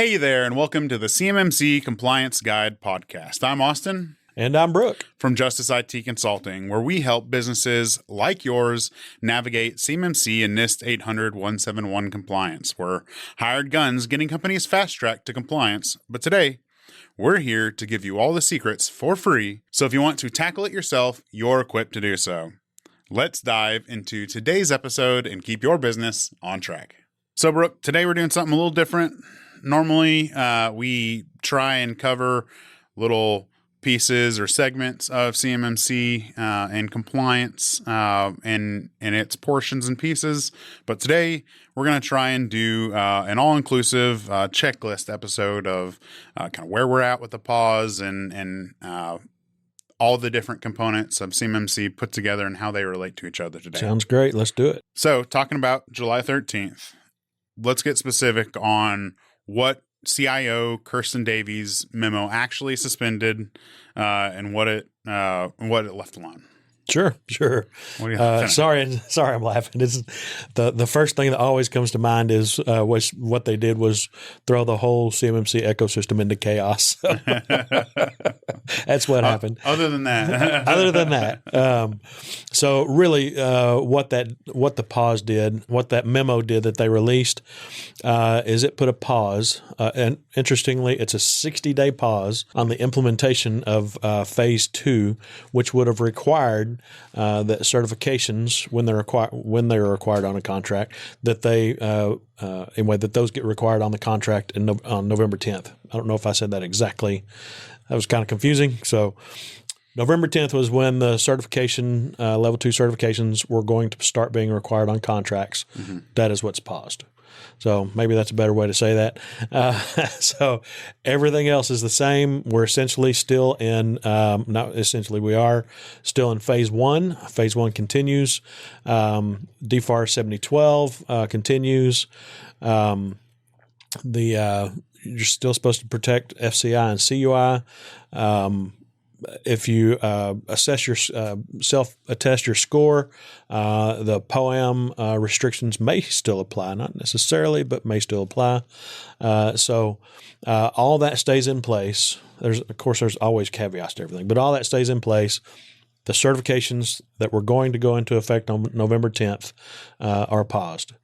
Hey there, and welcome to the CMMC Compliance Guide podcast. I'm Austin. And I'm Brooke. From Justice IT Consulting, where we help businesses like yours navigate CMMC and NIST 800-171 compliance. We're hired guns getting companies fast-tracked to compliance. But today, we're here to give you all the secrets for free. So if you want to tackle it yourself, you're equipped to do so. Let's dive into today's episode and keep your business on track. So, Brooke, today we're doing something a little different. Normally, we try and cover little pieces or segments of CMMC and compliance and its portions and pieces. But today, we're going to try and do an all-inclusive checklist episode of kind of where we're at with the pause and all the different components of CMMC put together and how they relate to each other today. Sounds great. Let's do it. So, talking about July 13th, let's get specific on what CIO Kirsten Davies' memo actually suspended and what it left alone. Sure. What do you think? Sorry, I'm laughing. It's the first thing that always comes to mind is what they did was throw the whole CMMC ecosystem into chaos. That's what happened. Other than that, so really, what the pause did, what that memo did that they released, is it put a pause. And interestingly, it's a 60-day pause on the implementation of phase 2, which would have required that certifications when they're required on a contract that they that those get required on the contract on November 10th. I don't know if I said that exactly. That was kind of confusing. So November 10th was when the certification level 2 certifications were going to start being required on contracts. Mm-hmm. That is what's paused. So maybe that's a better way to say that. So everything else is the same. We're essentially still in, we are still in phase 1. Phase 1 continues. DFAR 7012 continues. You're still supposed to protect FCI and CUI. If you self-attest your score, the POAM restrictions may still apply, not necessarily, but may still apply. So all that stays in place. There's always caveats to everything, but all that stays in place. The certifications that were going to go into effect on November 10th are paused.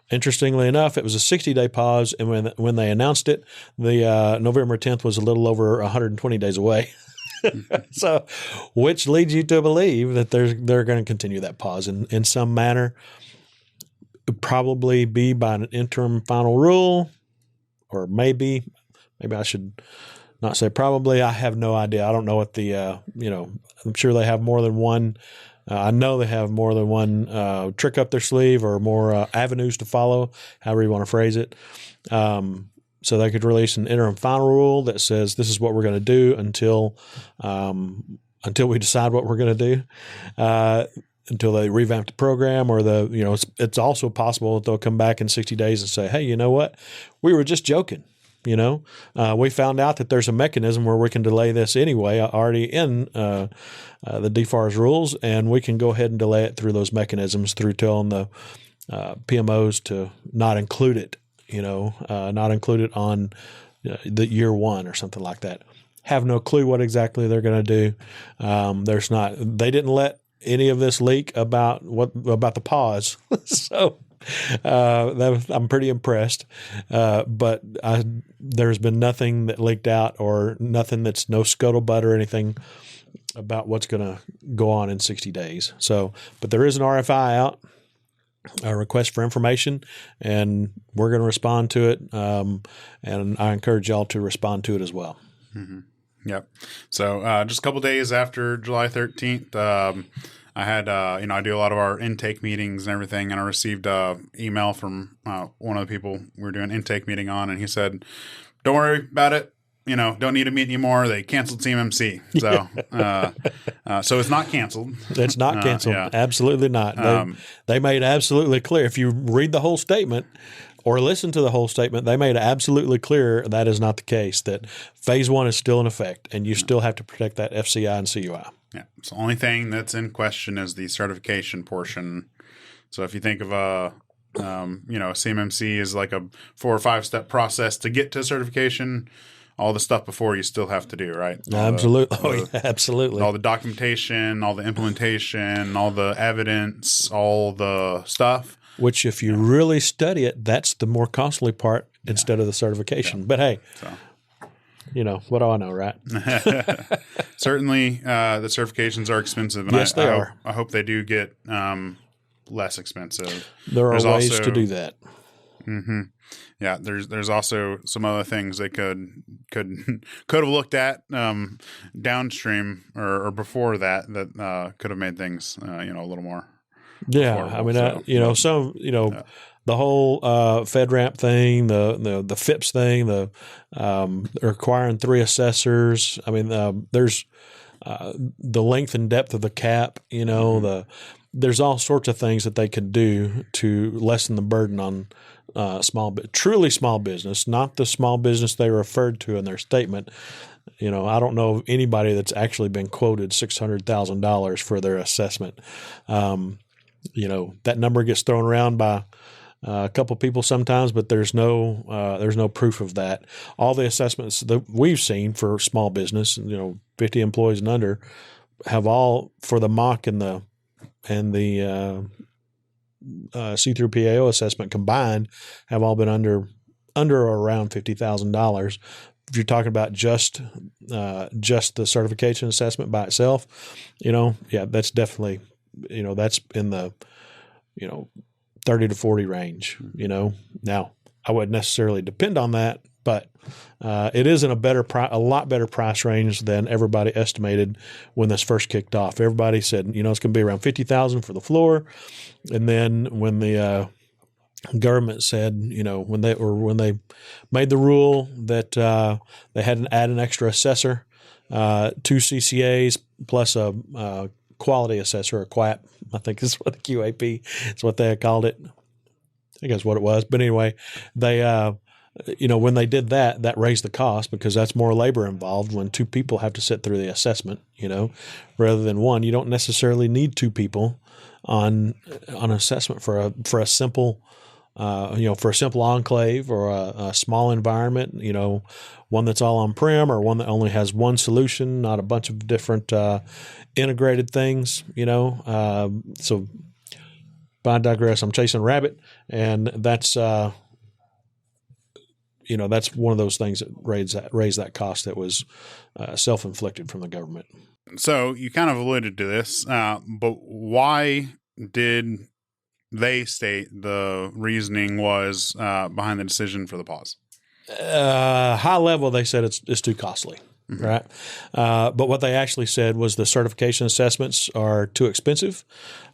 Interestingly enough, it was a 60-day pause, and when they announced it, the November 10th was a little over 120 days away. So, which leads you to believe that they're going to continue that pause in some manner. It'd probably be by an interim final rule, or maybe I should not say probably. I have no idea. I don't know what the I'm sure they have more than one. I know they have more than one trick up their sleeve or more avenues to follow, however you want to phrase it. So they could release an interim final rule that says this is what we're going to do until we decide what we're going to do, until they revamp the program, or it's also possible that they'll come back in 60 days and say, hey, you know what? We were just joking. We found out that there's a mechanism where we can delay this anyway, already in the DFAR's rules, and we can go ahead and delay it through those mechanisms through telling the PMOs to not include it. Not include it on the year 1 or something like that. Have no clue what exactly they're going to do. They didn't let any of this leak about the pause. So I'm pretty impressed. But there's been nothing that leaked out, or nothing that's no scuttlebutt or anything about what's going to go on in 60 days. So, but there is an RFI out. A request for information, and we're going to respond to it. And I encourage y'all to respond to it as well. Mm-hmm. Yep. So just a couple of days after July 13th, I had, I do a lot of our intake meetings and everything, and I received an email from one of the people we were doing an intake meeting on, and he said, don't worry about it. Don't need to meet anymore. They canceled CMMC. So, so it's not canceled. It's not canceled. Yeah. Absolutely not. They made absolutely clear. If you read the whole statement or listen to the whole statement, they made absolutely clear that is not the case, that phase 1 is still in effect, and you still have to protect that FCI and CUI. Yeah. So the only thing that's in question is the certification portion. So if you think of CMMC is like a 4 or 5 step process to get to certification. All the stuff before you still have to do, right? Absolutely. Absolutely. All the documentation, all the implementation, all the evidence, all the stuff. Which, if you really study it, that's the more costly part instead of the certification. Yeah. But hey, what do I know, right? Certainly, the certifications are expensive. And yes, they are. I hope they do get less expensive. There's ways also, to do that. Mm-hmm. Yeah, there's also some other things they could have looked at downstream or before that could have made things a little more. Yeah, I mean, the whole FedRAMP thing, the FIPS thing, the requiring 3 assessors. I mean, there's the length and depth of the cap. There's all sorts of things that they could do to lessen the burden on truly small business, not the small business they referred to in their statement. I don't know of anybody that's actually been quoted $600,000 for their assessment. That number gets thrown around by a couple people sometimes, but there's no proof of that. All the assessments that we've seen for small business, 50 employees and under, have all for the mock and the see-through PAO assessment combined have all been under or around $50,000. If you're talking about just the certification assessment by itself, that's definitely, that's in the, 30 to 40 range, Now, I wouldn't necessarily depend on that, but it is in a lot better price range than everybody estimated when this first kicked off. Everybody said, it's going to be around $50,000 for the floor. And then when the government said, when they made the rule that they had to add an extra assessor, 2 CCAs plus a quality assessor, or QAP, I think is what the QAP is what they had called it. I think that's what it was. But anyway, they when they did that raised the cost because that's more labor involved when 2 people have to sit through the assessment, rather than 1. You don't necessarily need 2 people on assessment for a simple, for a simple enclave or a small environment, one that's all on-prem or one that only has one solution, not a bunch of different integrated things, So, but I digress. I'm chasing a rabbit, and that's that's one of those things that raised that cost that was self-inflicted from the government. So you kind of alluded to this, but why did they state the reasoning was behind the decision for the pause? High level, they said it's too costly. Mm-hmm. Right. But what they actually said was the certification assessments are too expensive,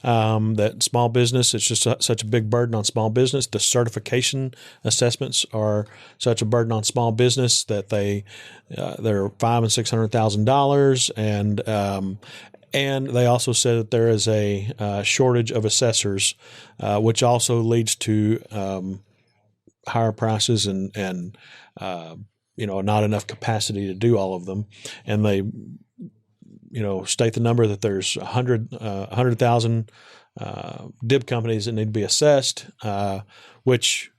that small business, it's just such a big burden on small business. The certification assessments are such a burden on small business that they're $500,000 and $600,000. And they also said that there is a shortage of assessors, which also leads to higher prices and not enough capacity to do all of them. And they, state the number that there's 100,000 DIB companies that need to be assessed, which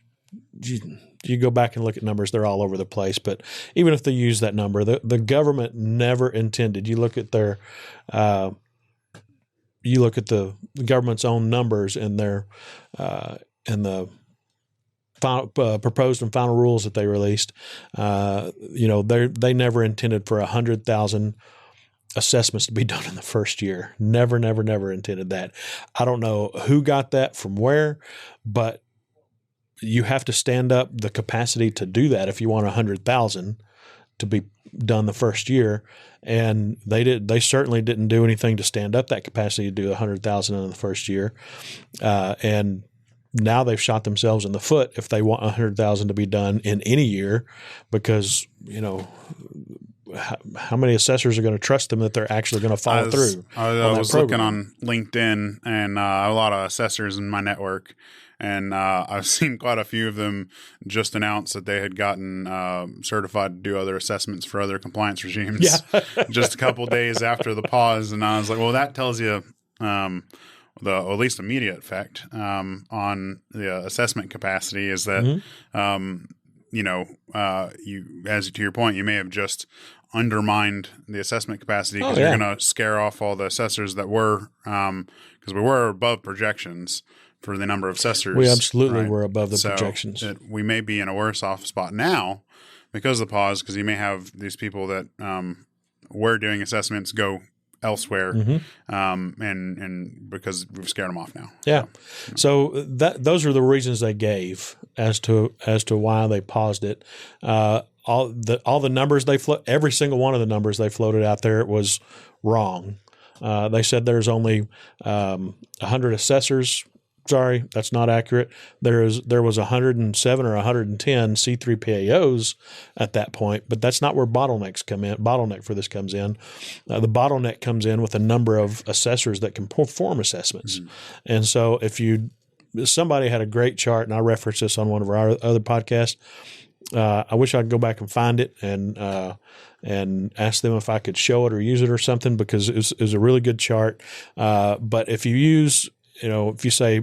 you go back and look at numbers, they're all over the place. But even if they use that number, the government never intended. You look at the government's own numbers in their in the final, proposed and final rules that they released. They never intended for 100,000 assessments to be done in the first year. Never intended that. I don't know who got that from where, but you have to stand up the capacity to do that if you want 100,000 to be done the first year. And they certainly didn't do anything to stand up that capacity to do 100,000 in the first year. And now they've shot themselves in the foot if they want 100,000 to be done in any year, because, how many assessors are going to trust them that they're actually going to follow through? I was looking on LinkedIn, and I have a lot of assessors in my network, and I've seen quite a few of them just announce that they had gotten certified to do other assessments for other compliance regimes just a couple of days after the pause. And I was like, well, that tells you the at least immediate effect on the assessment capacity is that you, as to your point, you may have just undermined the assessment capacity because you're going to scare off all the assessors that were because we were above projections for the number of assessors. We absolutely were above the projections. We may be in a worse off spot now because of the pause, because you may have these people that were doing assessments go elsewhere, and because we've scared them off now. Yeah. So those are the reasons they gave as to why they paused it. All the numbers every single one of the numbers they floated out there was wrong. They said there's only 100 assessors. Sorry, that's not accurate. There was 107 or 110 C3PAOs at that point, but that's not where bottlenecks come in. Bottleneck for this comes in. The bottleneck comes in with a number of assessors that can perform assessments. And so somebody had a great chart, and I referenced this on one of our other podcasts. I wish I could go back and find it and ask them if I could show it or use it or something, because it was a really good chart. But if you use, if you say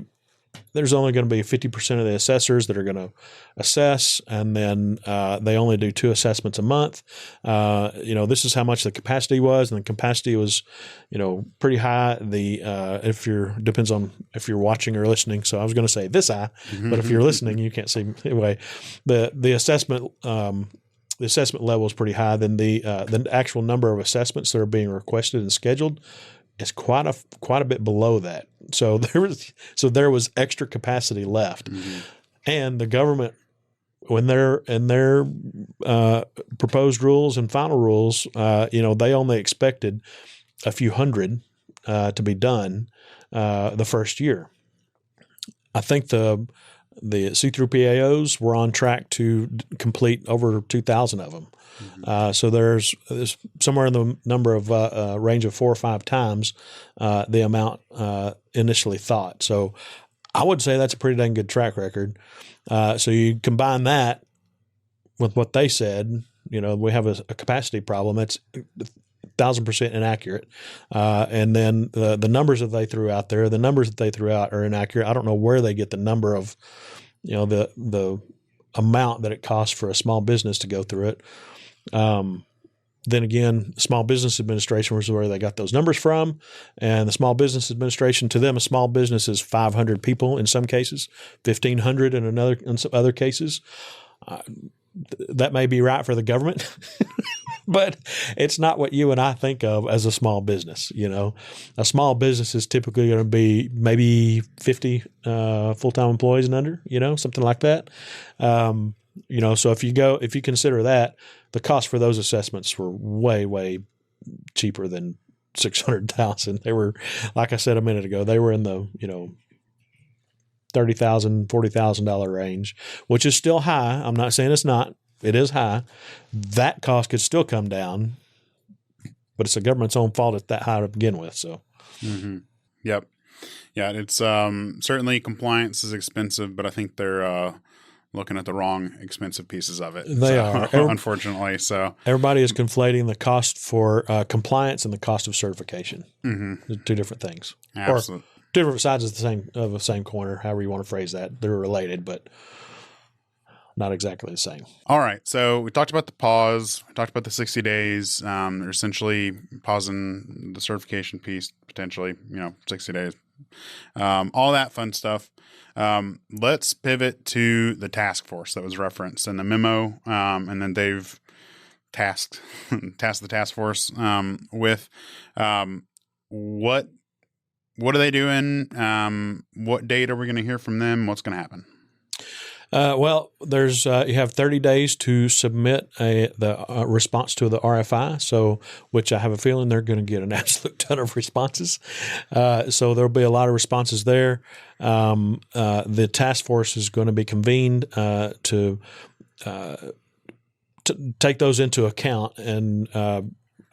there's only going to be 50% of the assessors that are going to assess, and then they only do 2 assessments a month, this is how much the capacity was, and the capacity was, pretty high. Depends on if you're watching or listening. So I was going to say this eye, but if you're listening, you can't see. Anyway, the assessment level is pretty high. Then the actual number of assessments that are being requested and scheduled is quite a bit below that. So there was extra capacity left, and the government, when they're in their proposed rules and final rules, they only expected a few hundred to be done the first year. I think the C3PAOs were on track to complete over 2,000 of them. So there's somewhere in the number of range of 4 or 5 times the amount initially thought. So I would say that's a pretty dang good track record. So you combine that with what they said, we have a capacity problem that's 1,000% inaccurate. And then the numbers that they threw out there, are inaccurate. I don't know where they get the number of, the amount that it costs for a small business to go through it. Then again, Small Business Administration was where they got those numbers from. And the Small Business Administration, to them, a small business is 500 people in some cases, 1,500 in some other cases. That may be right for the government, but it's not what you and I think of as a small business. A small business is typically going to be maybe 50 full-time employees and under, something like that. So if you consider that, the cost for those assessments were way, way cheaper than $600,000. They were, like I said a minute ago, they were in the, $30,000, $40,000 range, which is still high. I'm not saying it's not. It is high. That cost could still come down, but it's the government's own fault it's that high to begin with. So, Yep. Yeah, it's certainly compliance is expensive, but I think they're looking at the wrong expensive pieces of it. They are, unfortunately. So everybody is conflating the cost for compliance and the cost of certification. They're 2 different things. Absolutely. Or different sides of the same coin, or however you want to phrase that. They're related, but not exactly the same. All right. So we talked about the pause. We talked about the 60 days. They're essentially pausing the certification piece, potentially, 60 days. All that fun stuff. Let's pivot to the task force that was referenced in the memo. And then they've tasked the task force with what are they doing? What date are we going to hear from them? What's going to happen? Well, there's you have 30 days to submit the response to the RFI, so which I have a feeling they're going to get an absolute ton of responses. So there'll be a lot of responses there. The task force is going to be convened to take those into account, and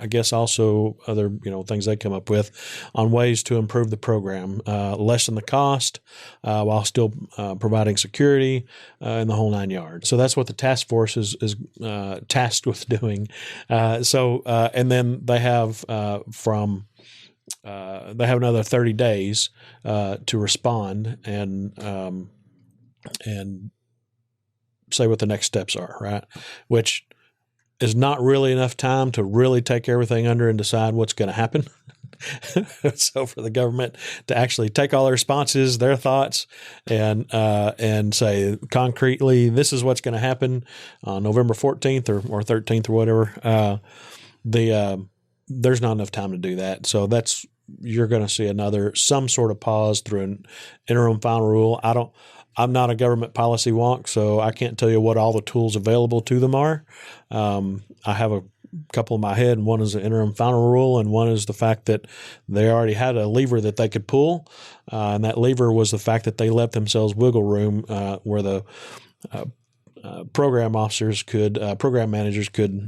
I guess also other things they come up with on ways to improve the program, lessen the cost while still providing security in the whole 9 yards. So that's what the task force is tasked with doing. And then they have from they have another 30 days to respond and say what the next steps are, right? Which is not really enough time to really take everything under and decide what's going to happen. So for the government to actually take all their responses, their thoughts, and say concretely, this is what's going to happen on November 14th or 13th or whatever, there's not enough time to do that. So you're going to see some sort of pause through an interim final rule. I'm not a government policy wonk, so I can't tell you what all the tools available to them are. I have a couple in my head, and one is the interim final rule, and one is the fact that they already had a lever that they could pull, and that lever was the fact that they left themselves wiggle room where the program managers could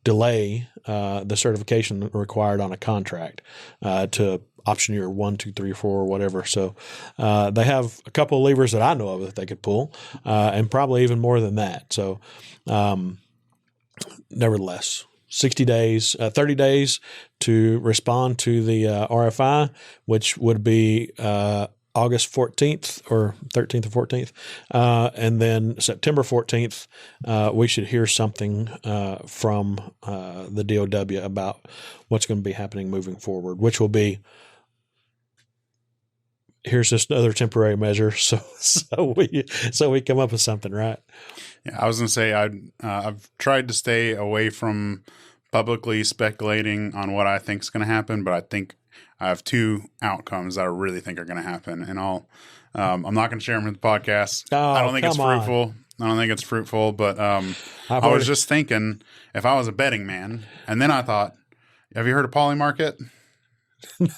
delay the certification required on a contract to option year 1, 2, 3, 4, or whatever. So they have a couple of levers that I know of that they could pull, and probably even more than that. So nevertheless, 30 days to respond to the RFI, which would be August 14th or 13th or 14th. And then September 14th, we should hear something from the DOW about what's going to be happening moving forward, which will be, here's just another temporary measure. So we come up with something, right? Yeah, I was going to say I've tried to stay away from publicly speculating on what I think is going to happen, but I think I have two outcomes that I really think are going to happen, and I'm not going to share them in the podcast. I don't think it's fruitful. I don't think it's fruitful, but I was just thinking, if I was a betting man, and then I thought, have you heard of poly market?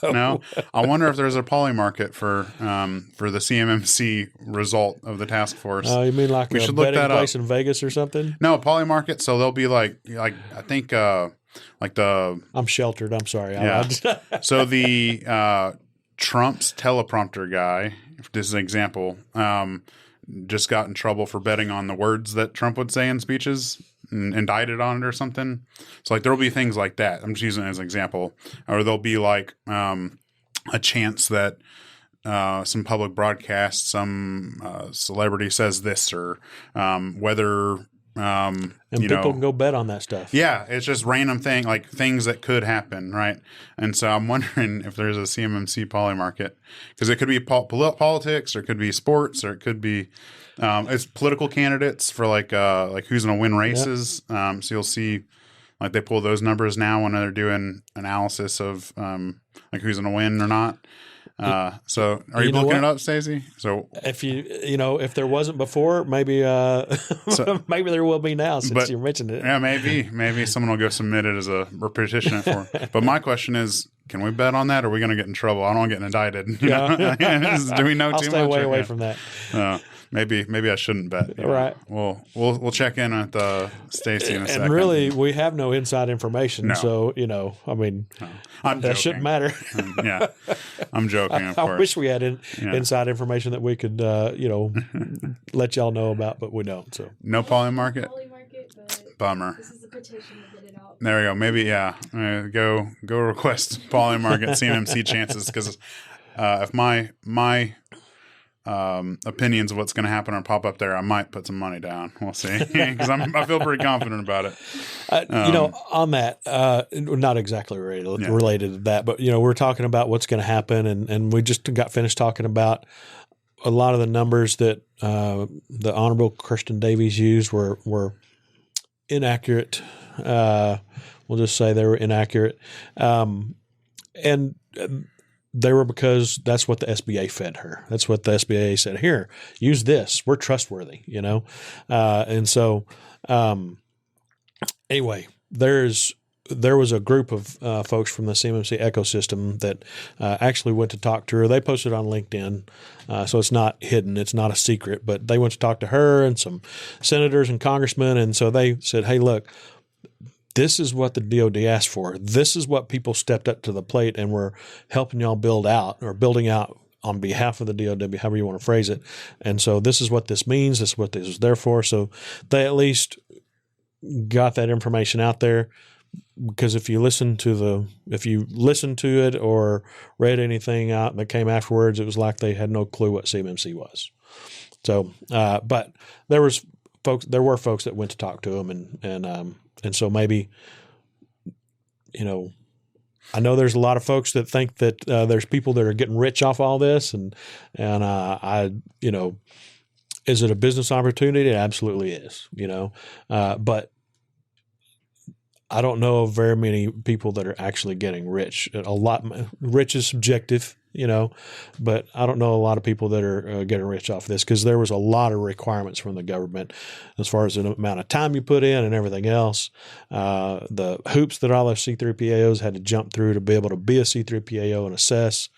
No. I wonder if there's a poly market for the CMMC result of the task force. Oh, you mean like we a should look betting that place up. in Vegas or something? No, poly market. So they'll be like I think like the. I'm sheltered. I'm sorry. Yeah. So the Trump's teleprompter guy, if this is an example, just got in trouble for betting on the words that Trump would say in speeches. Indicted on it or something. So like there'll be things like that. I'm just using it as an example. Or there'll be like a chance that some public broadcast, some celebrity says this, or whether and people can go bet on that stuff. Yeah, it's just random things that could happen, right? And so I'm wondering if there's a CMMC poly market, because it could be politics, or it could be sports, or it could be it's political candidates for like who's going to win races. Yep. So you'll see like they pull those numbers now when they're doing analysis of like who's going to win or not. So are you looking it up, Stacey? So if there wasn't before, maybe maybe there will be now since you mentioned it. Yeah, maybe someone will go submit it as a petition for. But my question is, can we bet on that? Or are we going to get in trouble? I don't want to get indicted. Do we know I'll too stay much? way away from that. Maybe I shouldn't bet. Right. We'll check in with Stacey in a second. And really, we have no inside information, so I mean, that shouldn't matter. Yeah, I'm joking. Of course. I wish we had inside information that we could, let y'all know about, but we don't. So no poly market. Bummer. This is a petition to get it out. There we go. Maybe go request poly market CMMC chances, because if my opinions of what's going to happen or pop up there, I might put some money down. We'll see, because I feel pretty confident about it. On that, not exactly related to that, but we're talking about what's going to happen, and we just got finished talking about a lot of the numbers that the Honorable Kirsten Davies used were inaccurate. We'll just say they were inaccurate, and they were because that's what the SBA fed her. That's what the SBA said. Here, use this. We're trustworthy, and so anyway, there was a group of folks from the CMMC ecosystem that actually went to talk to her. They posted on LinkedIn, so it's not hidden. It's not a secret. But they went to talk to her and some senators and congressmen, and so they said, hey, look, this is what the DOD asked for. This is what people stepped up to the plate and were helping y'all building out on behalf of the DOD, however you want to phrase it. And so this is what this means. This is what this is there for. So they at least got that information out there. because if you listen to it or read anything out that came afterwards, it was like they had no clue what CMMC was. So, but there were folks that went to talk to them, and so maybe, I know there's a lot of folks that think that there's people that are getting rich off all this, and is it a business opportunity? It absolutely is, but I don't know of very many people that are actually getting rich. Rich is subjective, but I don't know a lot of people that are getting rich off this, because there was a lot of requirements from the government as far as the amount of time you put in and everything else. The hoops that all those C3PAOs had to jump through to be able to be a C3PAO and assess.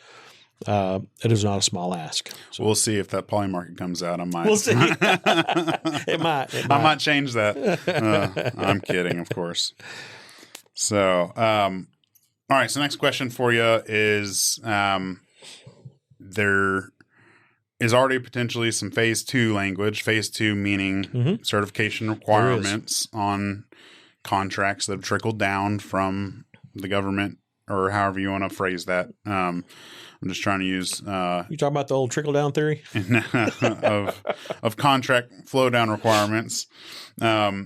It is not a small ask. So we'll see if that poly market comes out. We'll see. It might. I might change that. I'm kidding, of course. So, all right. So next question for you is, there is already potentially some phase 2 language, phase 2 meaning certification requirements on contracts that have trickled down from the government, or however you want to phrase that. I'm just trying to use. You talking about the old trickle down theory of contract flow down requirements. Anyway,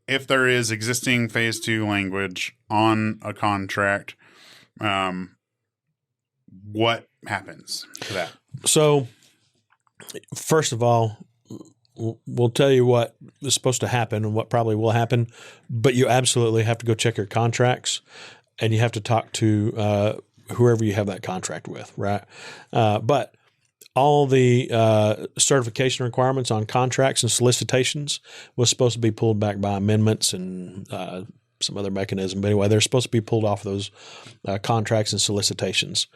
if there is existing phase 2 language on a contract, what happens to that? So, first of all, we'll tell you what is supposed to happen and what probably will happen, but you absolutely have to go check your contracts, and you have to talk to whoever you have that contract with, right? But all the certification requirements on contracts and solicitations was supposed to be pulled back by amendments and some other mechanism. But anyway, they're supposed to be pulled off those contracts and solicitations.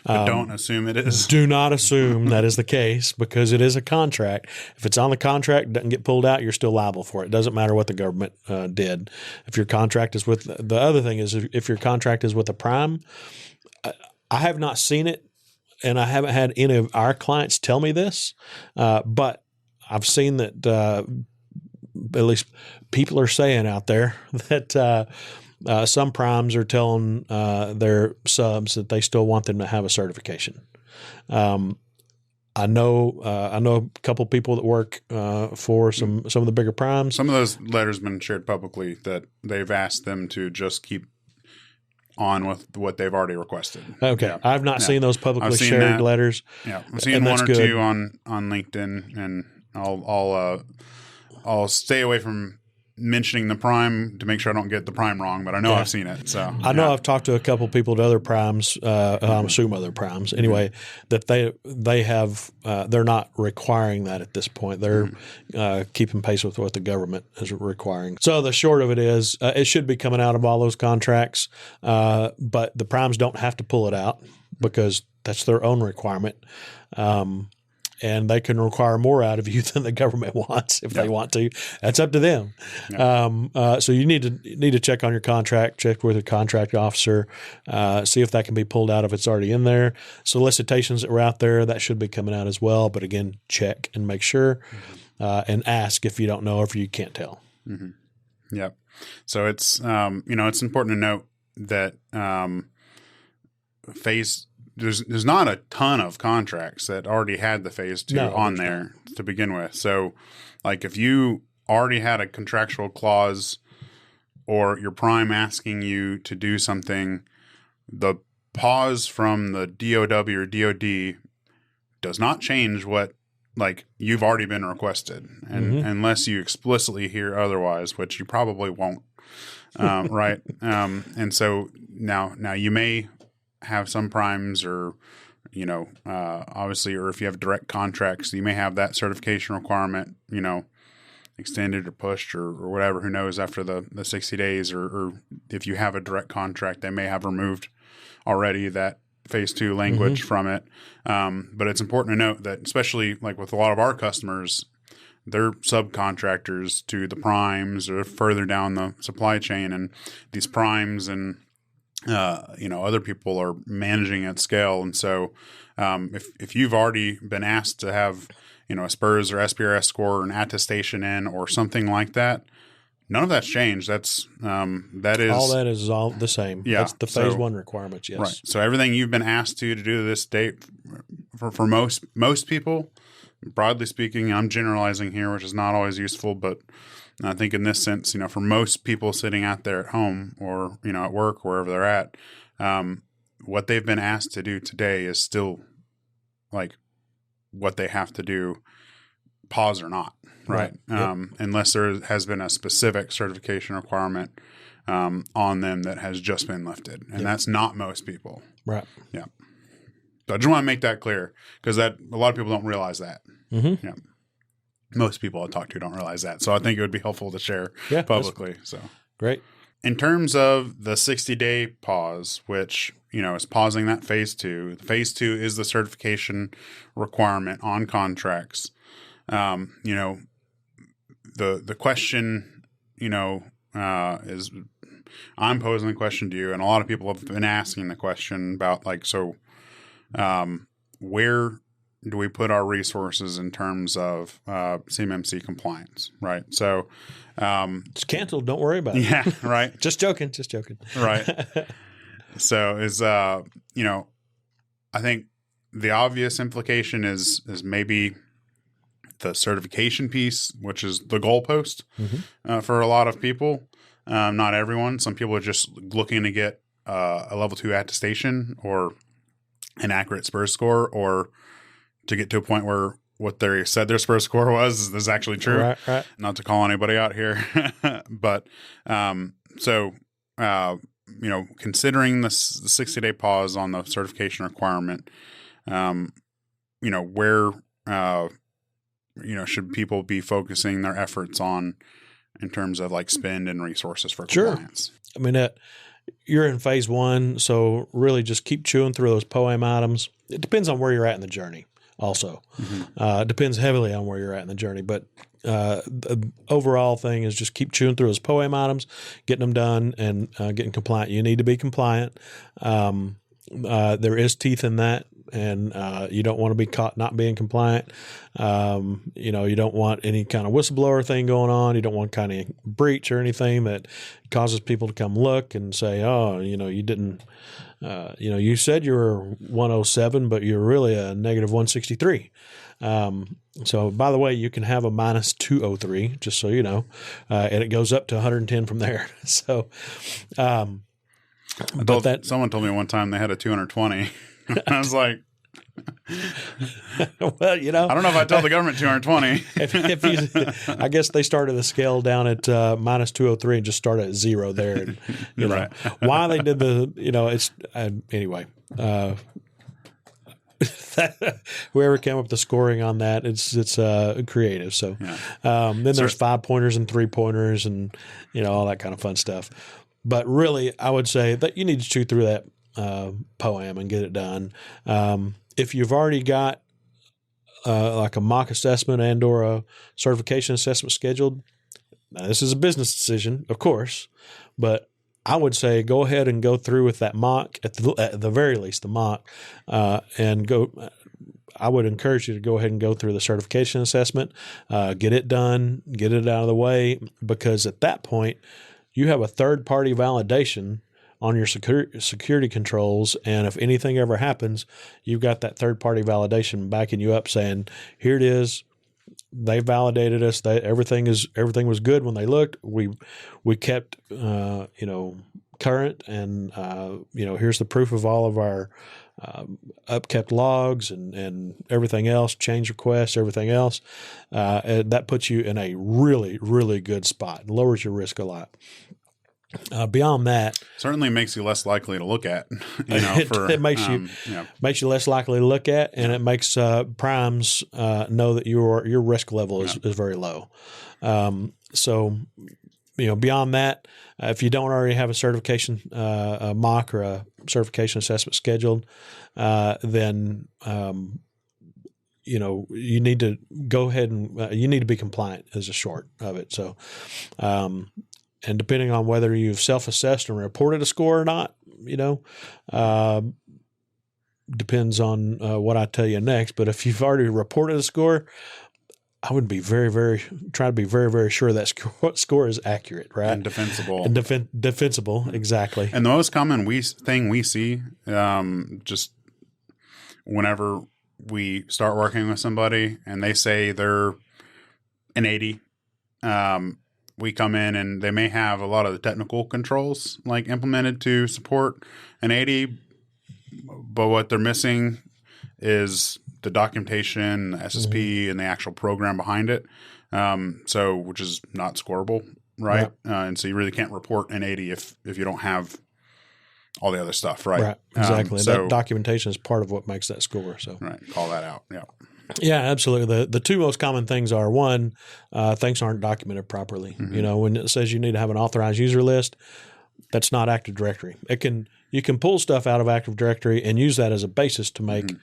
But don't assume it is. Do not assume that is the case, because it is a contract. If it's on the contract, doesn't get pulled out, you're still liable for it. It doesn't matter what the government did. If your contract is with – the other thing is, if your contract is with a prime, I have not seen it, and I haven't had any of our clients tell me this, but I've seen that at least people are saying out there that some primes are telling their subs that they still want them to have a certification. I know a couple people that work for some of the bigger primes. Some of those letters have been shared publicly that they've asked them to just keep on with what they've already requested. Okay. Yeah. I've not seen those publicly shared letters. Yeah. I've seen one or two on LinkedIn, and I'll stay away from mentioning the prime to make sure I don't get the prime wrong, but I know I've seen it. So I know I've talked to a couple people at other primes, I'm assuming other primes anyway, that they have they're not requiring that at this point. They're keeping pace with what the government is requiring. So the short of it is, it should be coming out of all those contracts, but the primes don't have to pull it out because that's their own requirement. And they can require more out of you than the government wants if they want to. That's up to them. So you need to check on your contract, check with a contract officer, see if that can be pulled out if it's already in there. Solicitations that were out there, that should be coming out as well. But again, check and make sure, and ask if you don't know or if you can't tell. Mm-hmm. Yep. So it's it's important to note that there's not a ton of contracts that already had the phase 2 on there to begin with. So like if you already had a contractual clause or your prime asking you to do something, the pause from the DOW or DOD does not change what you've already been requested, and unless you explicitly hear otherwise, which you probably won't. Right. And so now you may have some primes or, obviously, or if you have direct contracts, you may have that certification requirement, extended or pushed or whatever, who knows, after the 60 days, or if you have a direct contract, they may have removed already that phase 2 language from it. But it's important to note that, especially with a lot of our customers, they're subcontractors to the primes or further down the supply chain, and these primes and other people are managing at scale. And so if you've already been asked to have, a SPURS or SPRS score or an attestation in or something like that, none of that's changed. That is all that is all the same. Yeah, That's the phase one requirements. Yes. Right. So everything you've been asked to do this date for most people, broadly speaking, I'm generalizing here, which is not always useful, but I think in this sense, for most people sitting out there at home or, at work, wherever they're at, what they've been asked to do today is still like what they have to do, pause or not. Right. Yep. Unless there has been a specific certification requirement on them that has just been lifted. And that's not most people. Right. Yeah. So I just want to make that clear because a lot of people don't realize that. Mm-hmm. Yeah. Most people I talk to don't realize that. So I think it would be helpful to share publicly. So great. In terms of the 60-day pause, which, is pausing that phase two. Phase two is the certification requirement on contracts. The question, is I'm posing the question to you, and a lot of people have been asking the question about where do we put our resources in terms of CMMC compliance, right? So it's canceled. Don't worry about it. Yeah, right. Just joking. Right. So I think the obvious implication is maybe the certification piece, which is the goalpost for a lot of people. Not everyone. Some people are just looking to get a level 2 attestation or an accurate SPURS score, or to get to a point where what they said their SPURS score was is actually true. Right. Not to call anybody out here, but considering the 60-day pause on the certification requirement, where should people be focusing their efforts on in terms of spend and resources for compliance? I mean, you're in phase one, so really just keep chewing through those POAM items. It depends on where you're at in the journey also. It depends heavily on where you're at in the journey, but the overall thing is just keep chewing through those POAM items, getting them done, and getting compliant. You need to be compliant. There is teeth in that. And you don't want to be caught not being compliant. You don't want any kind of whistleblower thing going on. You don't want kind of breach or anything that causes people to come look and say, oh, you didn't, you said you were 107, but you're really a negative 163. So by the way, you can have a minus 203, just so you know, and it goes up to 110 from there. So, someone told me one time they had a 220. I was like, well, I don't know if I tell the government 220. I guess they started the scale down at minus 203 and just started at 0 there. And, right. Why they did it's anyway. Whoever came up with the scoring on that, it's creative. So then there's 5-pointers and 3-pointers and all that kind of fun stuff. But really, I would say that you need to chew through that POAM and get it done. If you've already got like a mock assessment and or a certification assessment scheduled, now this is a business decision, of course, but I would say go ahead and go through with that mock at the very least, the mock, and go. I would encourage you to go ahead and go through the certification assessment, get it done, get it out of the way, because at that point you have a third-party validation on your security controls, and if anything ever happens, you've got that third-party validation backing you up, saying, "Here it is. They validated us. Everything was good when they looked. We kept current, and here's the proof of all of our upkept logs and everything else, change requests, everything else. And that puts you in a really, really good spot and lowers your risk a lot. Beyond that, certainly makes you less likely to look at. It makes you less likely to look at, and it makes primes know that your risk level is very low. So, beyond that, if you don't already have a certification a mock or a certification assessment scheduled, then you need to go ahead and you need to be compliant as a short of it. So. And depending on whether you've self-assessed and reported a score or not, depends on what I tell you next. But if you've already reported a score, I would be try to be very, very sure that score is accurate, right? And defensible. And defensible, exactly. And the most common thing we see, just whenever we start working with somebody and they say they're an 80, we come in and they may have a lot of the technical controls like implemented to support an 80, but what they're missing is the documentation, the SSP, and the actual program behind it. Which is not scoreable, right? And so you really can't report an 80 if you don't have all the other stuff, right? Right, exactly. That documentation is part of what makes that score. So right, call that out. Yeah. Yeah, absolutely. The two most common things are, one, things aren't documented properly. When it says you need to have an authorized user list, that's not Active Directory. You can pull stuff out of Active Directory and use that as a basis to make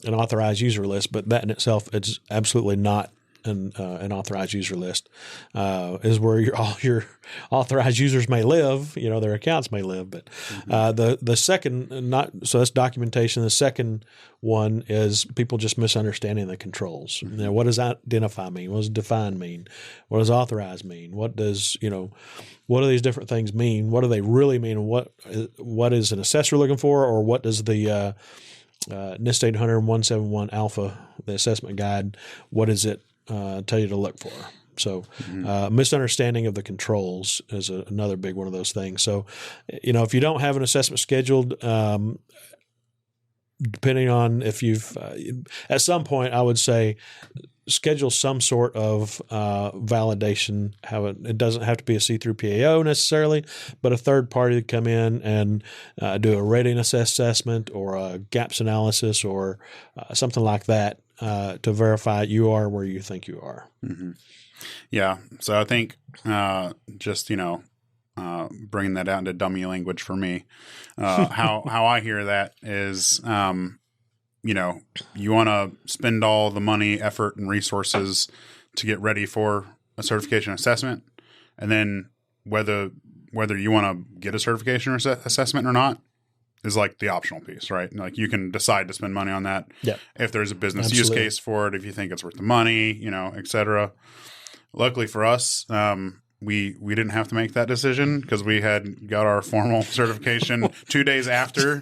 an authorized user list, but that in itself, it's absolutely not an authorized user list. Is where all your authorized users may live, their accounts may live. But the second, so that's documentation. The second one is people just misunderstanding the controls. What does identify mean? What does define mean? What does authorize mean? What does what do these different things mean? What do they really mean? What is an assessor looking for, or what does the NIST 800-171 Alpha, the assessment guide, what does it tell you to look for? So misunderstanding of the controls is another big one of those things. So, if you don't have an assessment scheduled, depending on if you've at some point, I would say schedule some sort of validation. It doesn't have to be a see-through PAO necessarily, but a third party to come in and do a readiness assessment or a gaps analysis or something like that to verify you are where you think you are. Yeah. So I think just bringing that out into dummy language for me, how I hear that is, you want to spend all the money, effort, and resources to get ready for a certification assessment, and then whether you want to get a certification or assessment or not is like the optional piece, right? Like you can decide to spend money on that if there's a business use case for it, if you think it's worth the money, et cetera. Luckily for us, we didn't have to make that decision because we had got our formal certification 2 days after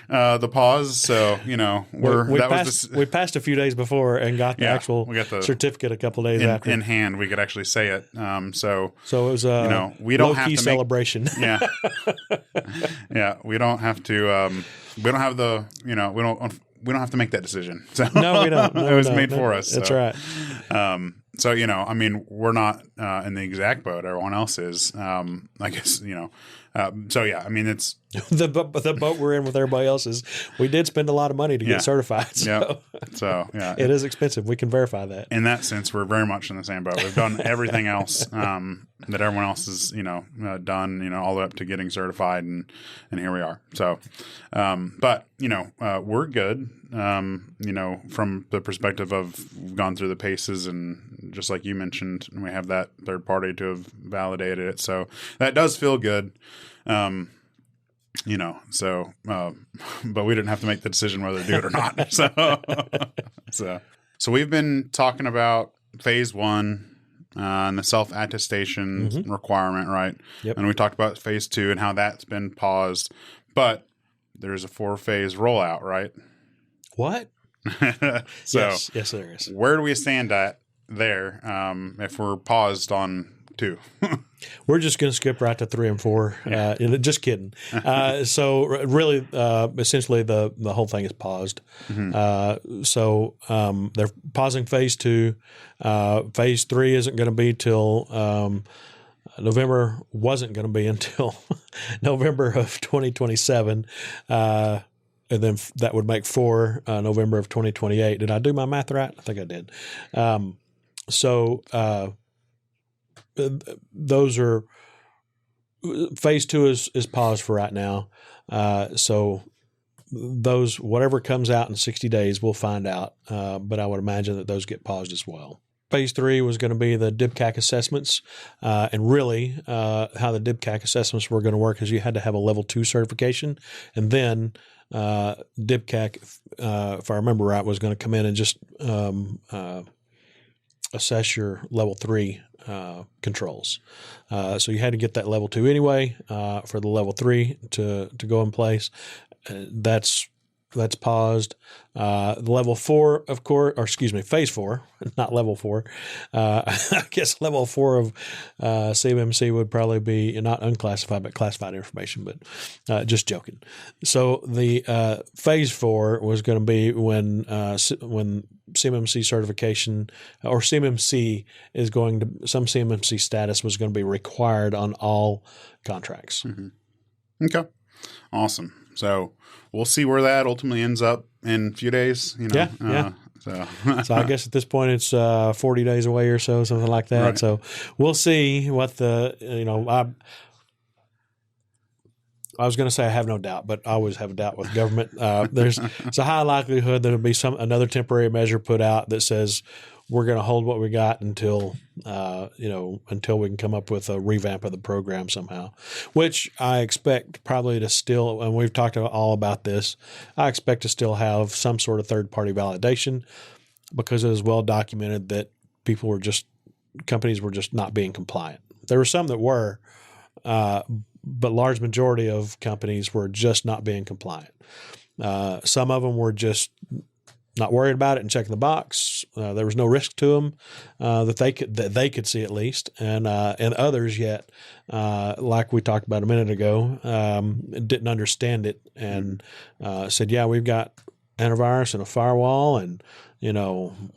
the pause. So we passed a few days before and got the actual certificate a couple of days after in hand. We could actually say it. So it was a we don't low-key celebration. We don't have to. We don't have the. We don't have to make that decision. So no, we don't. No, it was made for us. That's right. So, we're not in the exact boat everyone else is. I guess, it's the boat we're in with everybody else is we did spend a lot of money to get certified. So, it is expensive. We can verify that. In that sense, we're very much in the same boat. We've done everything else that everyone else has, done, all the way up to getting certified, and here we are. So, we're good. From the perspective of we've gone through the paces, and just like you mentioned, we have that third party to have validated it. So that does feel good. But we didn't have to make the decision whether to do it or not. So we've been talking about phase 1 and the self-attestation requirement, right? Yep. And we talked about phase 2 and how that's been paused, but there's a 4-phase rollout, right? What? Yes, there is. Where do we stand at there if we're paused on 2? We're just going to skip right to 3 and 4. Just kidding. So really, essentially, the whole thing is paused. So they're pausing phase 2. Phase 3 isn't going to be till November. Wasn't going to be until November of 2027. And then that would make 4 November of 2028. Did I do my math right? I think I did. Those are phase 2 is paused for right now. So those, whatever comes out in 60 days, we'll find out. But I would imagine that those get paused as well. Phase 3 was going to be the DIBCAC assessments. And really how the DIBCAC assessments were going to work is you had to have a level 2 certification. And then DIBCAC, if I remember right, was going to come in and just assess your level 3 controls. So you had to get that level 2 anyway for the level 3 to go in place. That's paused. The level 4, of course, or excuse me, phase 4, not level 4. I guess level 4 of CMMC would probably be not unclassified, but classified information, but just joking. So the phase 4 was going to be when CMMC certification or CMMC is going to, some CMMC status was going to be required on all contracts. Mm-hmm. Okay. Awesome. So we'll see where that ultimately ends up in a few days. Yeah. So I guess at this point it's 40 days away or so, something like that. Right. So we'll see what I was going to say I have no doubt, but I always have a doubt with government. It's a high likelihood there'll be another temporary measure put out that says we're going to hold what we got until we can come up with a revamp of the program somehow, which I expect probably to still, and we've talked all about this, I expect to still have some sort of third-party validation because it is well documented that companies were just not being compliant. There were some that were, but large majority of companies were just not being compliant. Some of them were just not worried about it and checking the box. There was no risk to them that they could see at least, and others yet, like we talked about a minute ago, didn't understand it and said, "Yeah, we've got antivirus and a firewall, and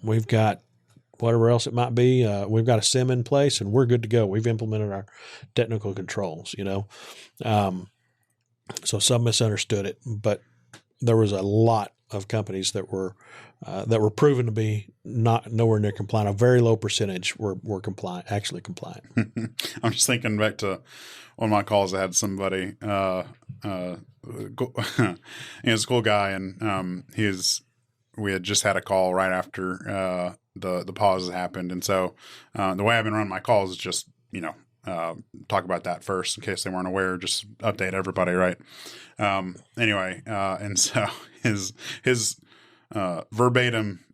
we've got whatever else it might be. We've got a SIM in place, and we're good to go. We've implemented our technical controls." So some misunderstood it, but there was a lot of companies that were proven to be nowhere near compliant. A very low percentage were actually compliant. I'm just thinking back to one of my calls. I had somebody, he was a cool guy, and we had just had a call right after the pause happened, and so the way I've been running my calls is just talk about that first in case they weren't aware, just update everybody, right? Anyway, and so his verbatim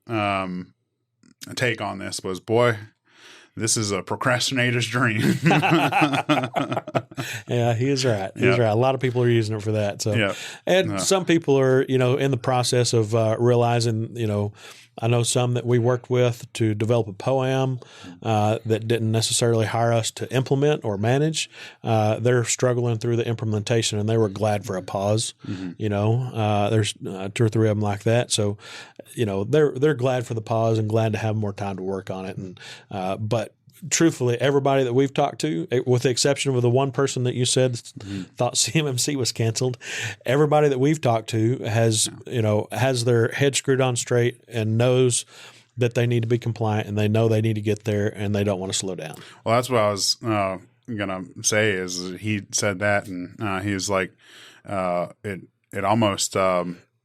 take on this was, "Boy, this is a procrastinator's dream." Yeah, he is right. He's right. A lot of people are using it for that. So, and some people are, in the process of realizing, I know some that we worked with to develop a POAM that didn't necessarily hire us to implement or manage. They're struggling through the implementation, and they were glad for a pause. Mm-hmm. There's 2 or 3 of them like that. So, they're glad for the pause and glad to have more time to work on it. And but truthfully, everybody that we've talked to, with the exception of the one person that you said thought CMMC was canceled, everybody that we've talked to has their head screwed on straight and knows that they need to be compliant, and they know they need to get there, and they don't want to slow down. Well, that's what I was gonna say. Is he said that, and he was like, it almost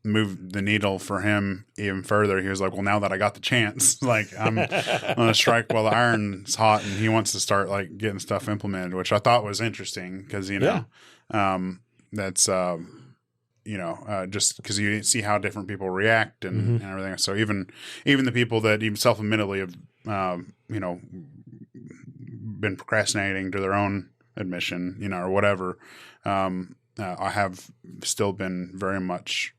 moved the needle for him even further. He was like, "Well, now that I got the chance, like I'm gonna strike while the iron's hot," and he wants to start like getting stuff implemented, which I thought was interesting because that's just because you see how different people react and everything. So even the people that even self-admittedly have been procrastinating to their own admission, or whatever. I have still been very much,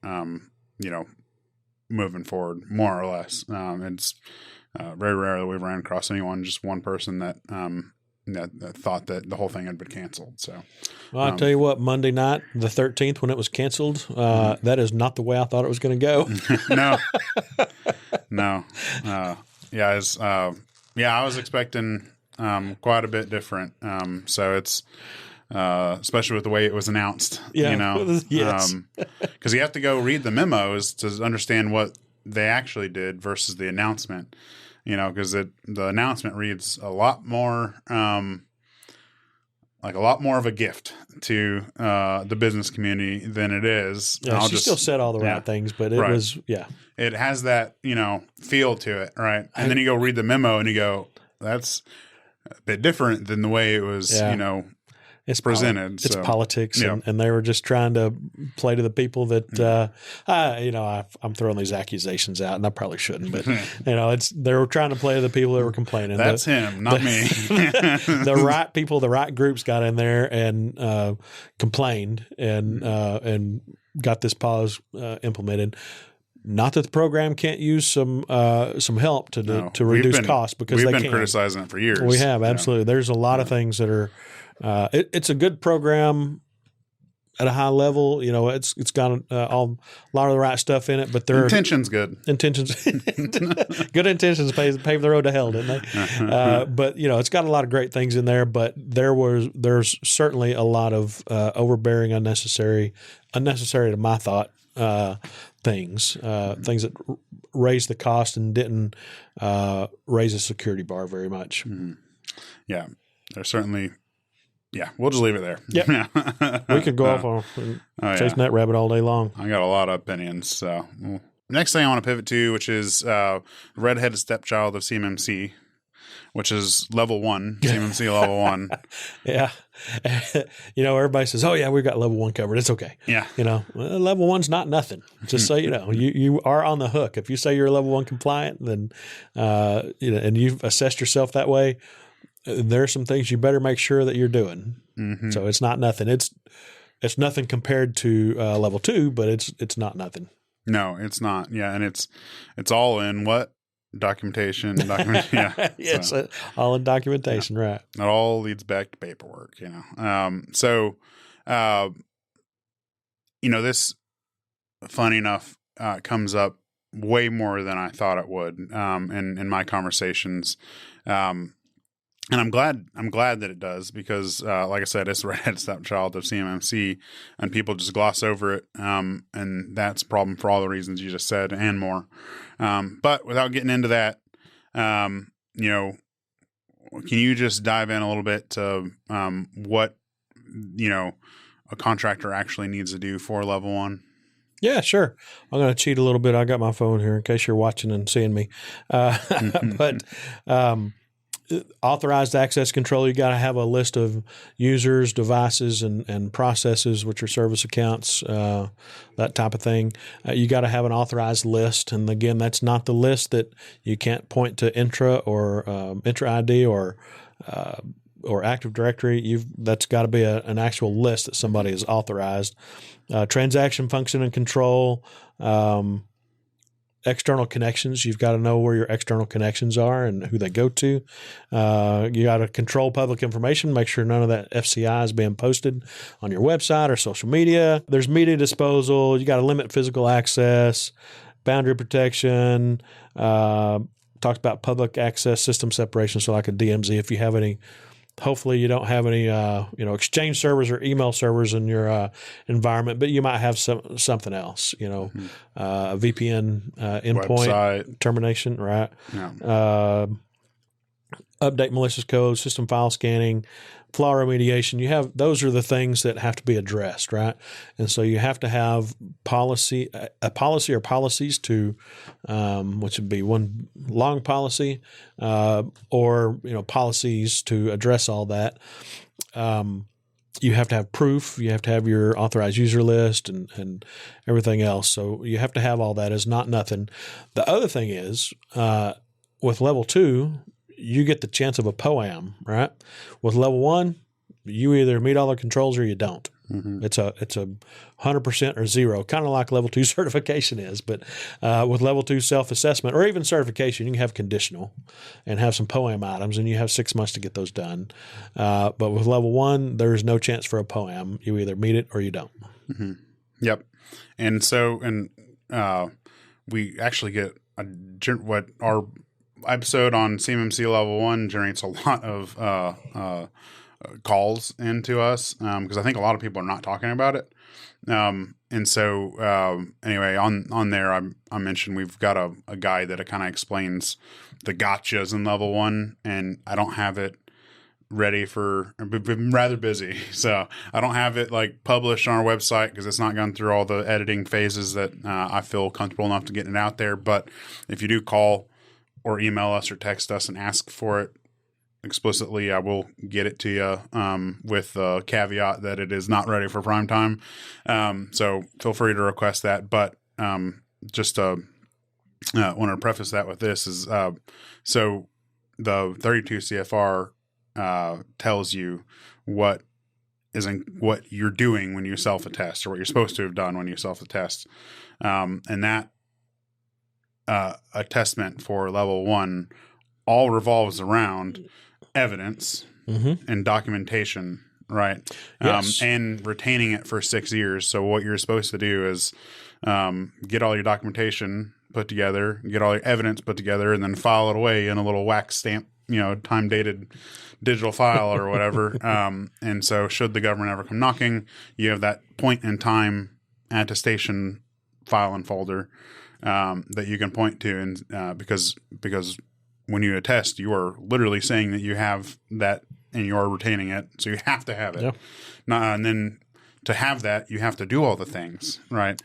moving forward more or less. It's very rare that we've ran across just one person that thought that the whole thing had been canceled. So, well, I'll tell you what, Monday night, the 13th, when it was canceled, that is not the way I thought it was going to go. No. I was expecting quite a bit different. So it's, especially with the way it was announced, yes. Because you have to go read the memos to understand what they actually did versus the announcement, because the announcement reads a lot more, like a lot more of a gift to the business community than it is. Yeah, she still said all the right things, but it was, it has that, feel to it, right? And then you go read the memo and you go, that's a bit different than the way it was, it's presented. It's so. politics, Yeah. and they were just trying to play to the people that I'm throwing these accusations out, and I probably shouldn't, but they were trying to play to the people that were complaining. That's him, not me. The right people, the right groups got in there and complained and got this pause implemented. Not that the program can't use some help to reduce costs, because we've been criticizing it for years. We have, absolutely. There's a lot of things that are. It's a good program at a high level. It's got a lot of the right stuff in it, but their intentions good. Good intentions pave the road to hell, didn't they? But it's got a lot of great things in there. But there's certainly a lot of overbearing, unnecessary to my thought. Things that raised the cost and didn't raise the security bar very much. Mm-hmm. Yeah, there's certainly. Yeah, we'll just leave it there. Yeah, we could go off on chasing that rabbit all day long. I got a lot of opinions. So next thing I want to pivot to, which is redheaded stepchild of CMMC, which is level 1, CMMC level 1. Yeah. Everybody says, "Oh yeah, we've got level 1 covered. It's okay." Yeah. Level 1's not nothing. Just so you know, you are on the hook. If you say you're level 1 compliant, then and you've assessed yourself that way, there are some things you better make sure that you're doing. Mm-hmm. So it's not nothing. It's nothing compared to level 2, but it's not nothing. No, it's not. Yeah, and it's all in what? Documentation. Yeah. Yes, all in documentation, right. It all leads back to paperwork, this, funny enough, comes up way more than I thought it would in my conversations. And I'm glad that it does, because, like I said, it's the redheaded stepchild of CMMC, and people just gloss over it. And that's a problem for all the reasons you just said and more. But without getting into that, can you just dive in a little bit to what, a contractor actually needs to do for level 1? Yeah, sure. I'm going to cheat a little bit. I got my phone here in case you're watching and seeing me. But authorized access control, you got to have a list of users, devices, and processes, which are service accounts, that type of thing. You got to have an authorized list. And again, that's not the list that you can't point to Intra or Intra ID or Active Directory. That's got to be an actual list that somebody is authorized. Transaction function and control. External connections, you've got to know where your external connections are and who they go to. You got to control public information, make sure none of that FCI is being posted on your website or social media. There's media disposal. You got to limit physical access, boundary protection. Talked about public access system separation, so like a DMZ. If you have any, hopefully you don't have any, Exchange servers or email servers in your environment, but you might have something else, a VPN endpoint website termination, right? Yeah. Update malicious code, system file scanning, flaw remediation. Those are the things that have to be addressed, right? And so you have to have a policy or policies to, which would be one long policy, or policies to address all that. You have to have proof. You have to have your authorized user list and everything else. So you have to have all that. Is not nothing. The other thing is, with level 2, you get the chance of a POAM, right? With level 1, you either meet all the controls or you don't. Mm-hmm. It's a 100% or 0, kind of like level 2 certification is. But with level 2 self-assessment or even certification, you can have conditional and have some POAM items, and you have 6 months to get those done. But with level 1, there's no chance for a POAM. You either meet it or you don't. Mm-hmm. Yep. And so, we actually get what our episode on CMMC level 1 generates a lot of calls into us, because I think a lot of people are not talking about it. And so anyway, on there, I mentioned we've got a guide that kind of explains the gotchas in level 1, and I don't have it ready I've been rather busy, so I don't have it like published on our website because it's not gone through all the editing phases that I feel comfortable enough to get it out there. But if you do call or email us or text us and ask for it, explicitly. I will get it to you with the caveat that it is not ready for prime time. So feel free to request that. But just want to preface that with this is so the 32 CFR tells you what you're doing when you self-attest, or what you're supposed to have done when you self-attest. And that attestment for level 1 all revolves around evidence and documentation, right? Yes. And retaining it for 6 years. So what you're supposed to do is get all your documentation put together, get all your evidence put together, and then file it away in a little wax stamp, time dated digital file or whatever. And so should the government ever come knocking, you have that point in time attestation file and folder that you can point to. And because when you attest, you are literally saying that you have that and you are retaining it. So you have to have it. Yeah. And then to have that, you have to do all the things, right,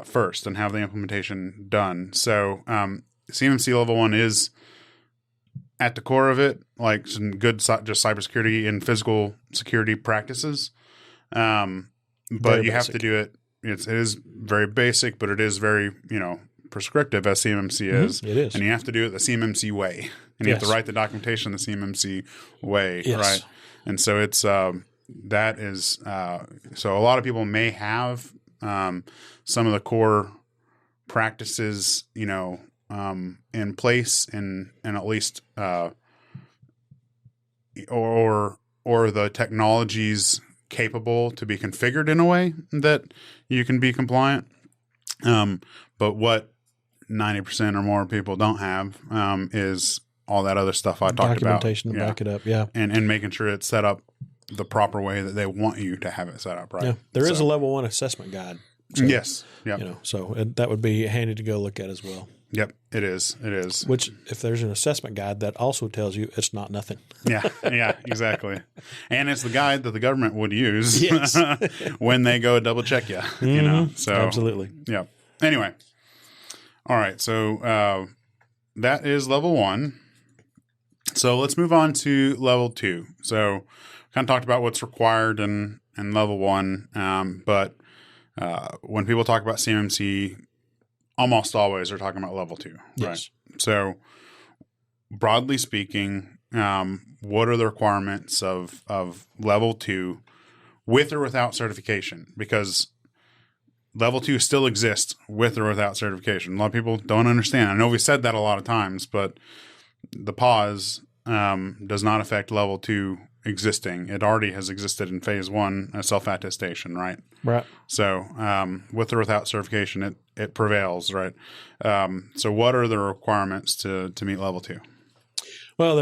first, and have the implementation done. So CMMC Level 1 is at the core of it, like some good just cybersecurity and physical security practices. But you have to do it. It is very basic, but it is very, prescriptive, as CMMC is. It is. And you have to do it the CMMC way. And you have to write the documentation the CMMC way, right? And so it's that is so a lot of people may have some of the core practices, in place and at least or the technologies capable to be configured in a way that you can be compliant. But what 90% or more people don't have is all that other stuff I talked about. Documentation to back it up, and making sure it's set up the proper way that they want you to have it set up, right? Yeah, there is a level 1 assessment guide. So, yes, yeah. So that would be handy to go look at as well. Yep, it is. It is. Which, if there's an assessment guide, that also tells you it's not nothing. Yeah, exactly. And it's the guide that the government would use Yes. when they go double check you. So absolutely. Yeah. Anyway, all right. So that is level 1. So let's move on to level 2. So kind of talked about what's required in level 1, but when people talk about CMMC, almost always they're talking about level 2, yes. Right? So broadly speaking, what are the requirements of level 2 with or without certification? Because level 2 still exists with or without certification. A lot of people don't understand. I know we said that a lot of times, but the pause does not affect level 2 existing. It already has existed in phase 1, a self-attestation, right? Right. So with or without certification, it prevails, right? So what are the requirements to meet level 2? Well,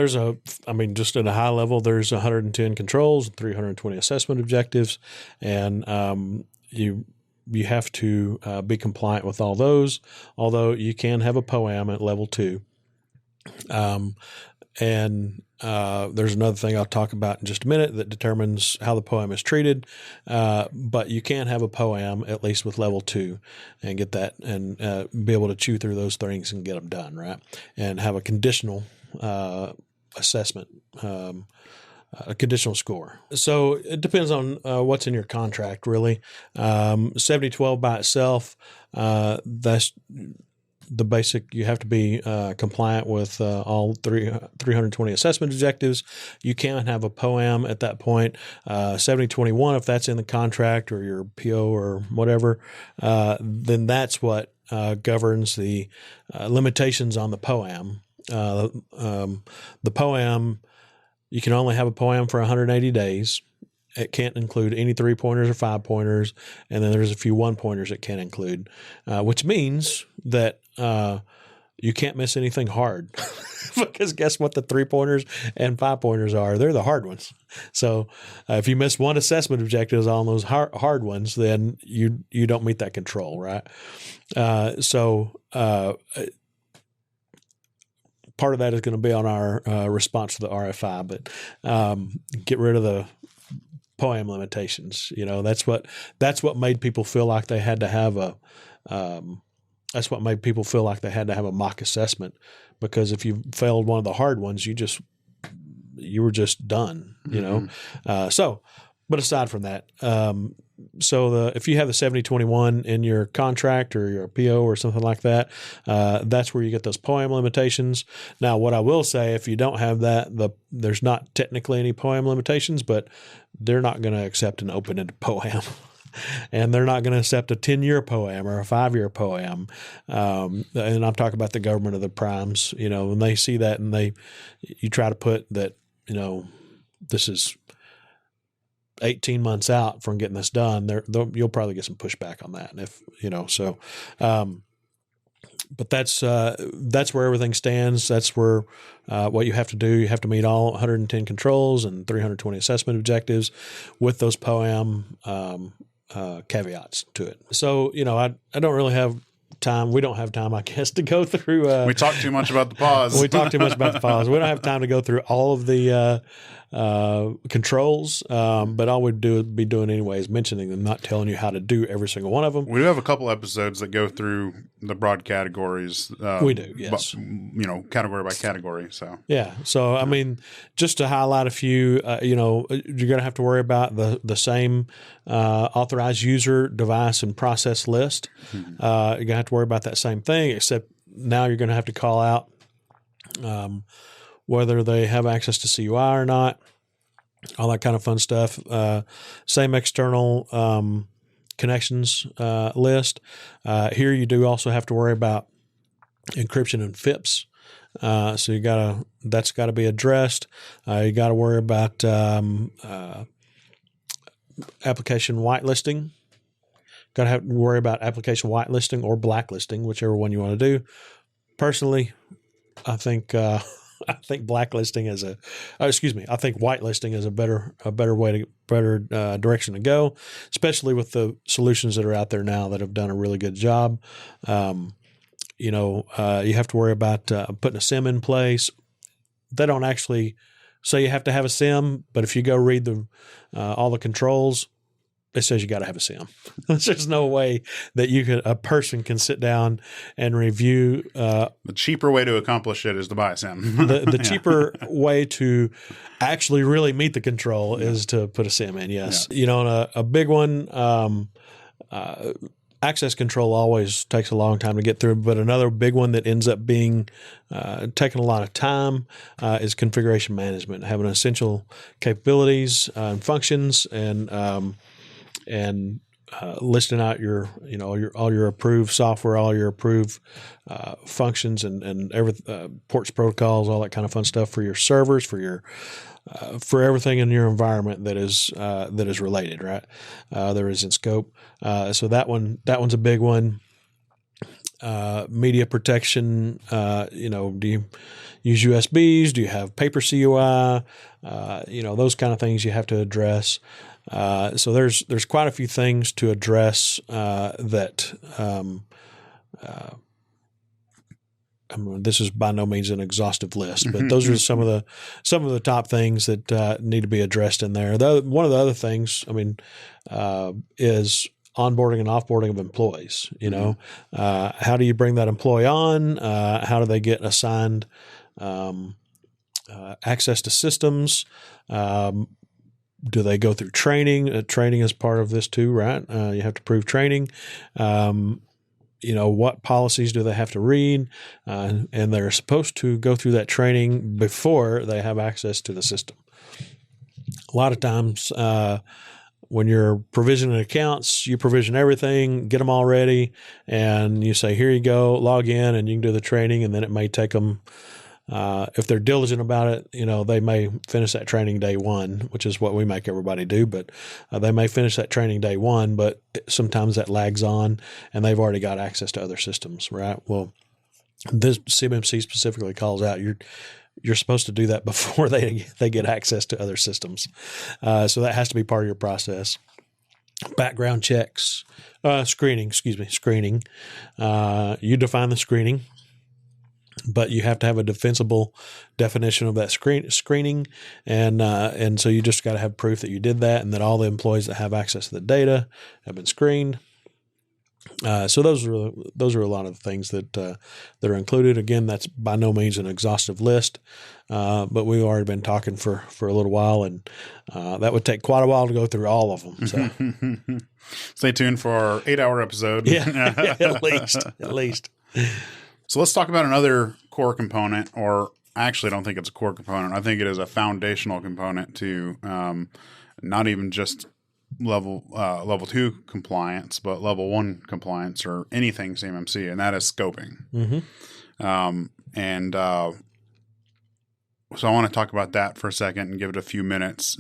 just at a high level, there's 110 controls, 320 assessment objectives, and you have to be compliant with all those, although you can have a POAM at level 2. And there's another thing I'll talk about in just a minute that determines how the POAM is treated. But you can have a POAM at least with level 2 and get that and be able to chew through those things and get them done, right? And have a conditional assessment, a conditional score. So it depends on what's in your contract, really. 7012 by itself, that's the basic. You have to be compliant with all 320 assessment objectives. You can't have a POAM at that point. 7021, if that's in the contract or your PO or whatever, then that's what governs the limitations on the POAM. The POAM, you can only have a POAM for 180 days. It can't include any 3-pointers or 5-pointers, and then there's a few 1-pointers it can include, which means that you can't miss anything hard because guess what the 3-pointers and 5-pointers are? They're the hard ones. So if you miss one assessment objective on those hard ones, then you don't meet that control, right? Part of that is going to be on our response to the RFI, but get rid of the POAM limitations. That's what made people feel like they had to have a mock assessment, because if you failed one of the hard ones, you were just done, you know? But aside from that, if you have the 7021 in your contract or your PO or something like that, that's where you get those POAM limitations. Now, what I will say, if you don't have that, there's not technically any POAM limitations, but they're not going to accept an open-ended POAM. And they're not going to accept a 10-year POAM or a 5-year POAM. And I'm talking about the government of the primes. You know, when they see that and you try to put that, you know, this is 18 months out from getting this done, you'll probably get some pushback on that. And if, you know, so, but that's where everything stands. That's where, what you have to do, you have to meet all 110 controls and 320 assessment objectives with those POAM, caveats to it. So, you know, I don't really have time. We don't have time, I guess, to go through. We talked too much about the pause. We talked too much about the pause. We don't have time to go through all of the controls, but all we'd be doing anyway is mentioning them, not telling you how to do every single one of them. We do have a couple episodes that go through the broad categories. We do, yes. You know, category by category. So yeah. So I mean, just to highlight a few, you know, you're going to have to worry about the same authorized user, device, and process list. You're going to have to worry about that same thing, except now you're going to have to call out whether they have access to CUI or not, all that kind of fun stuff. Same external connections list. Here you do also have to worry about encryption and FIPS. So that's got to be addressed. You got to worry about application whitelisting. Got to have to worry about application whitelisting or blacklisting, whichever one you want to do. Personally, I think blacklisting is I think whitelisting is a better direction to go, especially with the solutions that are out there now that have done a really good job. You know, you have to worry about putting a SIM in place. They don't actually say you have to have a SIM, but if you go read all the controls, it says you got to have a SIM. There's no way that a person can sit down and review. The cheaper way to accomplish it is to buy a SIM. the cheaper way to actually really meet the control is to put a SIM in. Yes. Yeah. You know, a big one, access control always takes a long time to get through, but another big one that ends up being taking a lot of time is configuration management, having essential capabilities and functions, and listing out all your approved software, all your approved functions, and ports, protocols, all that kind of fun stuff for your servers, for everything in your environment that is related, right? There is in scope. So that one's a big one. Media protection. Do you use USBs? Do you have paper CUI? Those kind of things you have to address. So there's quite a few things to address that. This is by no means an exhaustive list, but those are some of the top things that need to be addressed in there. One of the other things, is onboarding and offboarding of employees. You know, how do you bring that employee on? How do they get assigned access to systems? Do they go through training? Training is part of this too, right? You have to prove training. What policies do they have to read? And they're supposed to go through that training before they have access to the system. A lot of times when you're provisioning accounts, you provision everything, get them all ready, and you say, here you go, log in, and you can do the training, and then it may take them if they're diligent about it, they may finish that training day one, which is what we make everybody do, but they may finish that training day one, but sometimes that lags on and they've already got access to other systems, right? Well, this CMMC specifically calls out you're supposed to do that before they get access to other systems. So that has to be part of your process. Background checks, screening. You define the screening, but you have to have a defensible definition of that screening, and so you just got to have proof that you did that and that all the employees that have access to the data have been screened. So those are a lot of the things that are included. Again, that's by no means an exhaustive list, but we've already been talking for a little while, and that would take quite a while to go through all of them. So stay tuned for our 8-hour episode. yeah, at least. So let's talk about another core component, or I actually don't think it's a core component. I think it is a foundational component to not even just level 2 compliance, but level 1 compliance or anything CMMC, and that is scoping. So I want to talk about that for a second and give it a few minutes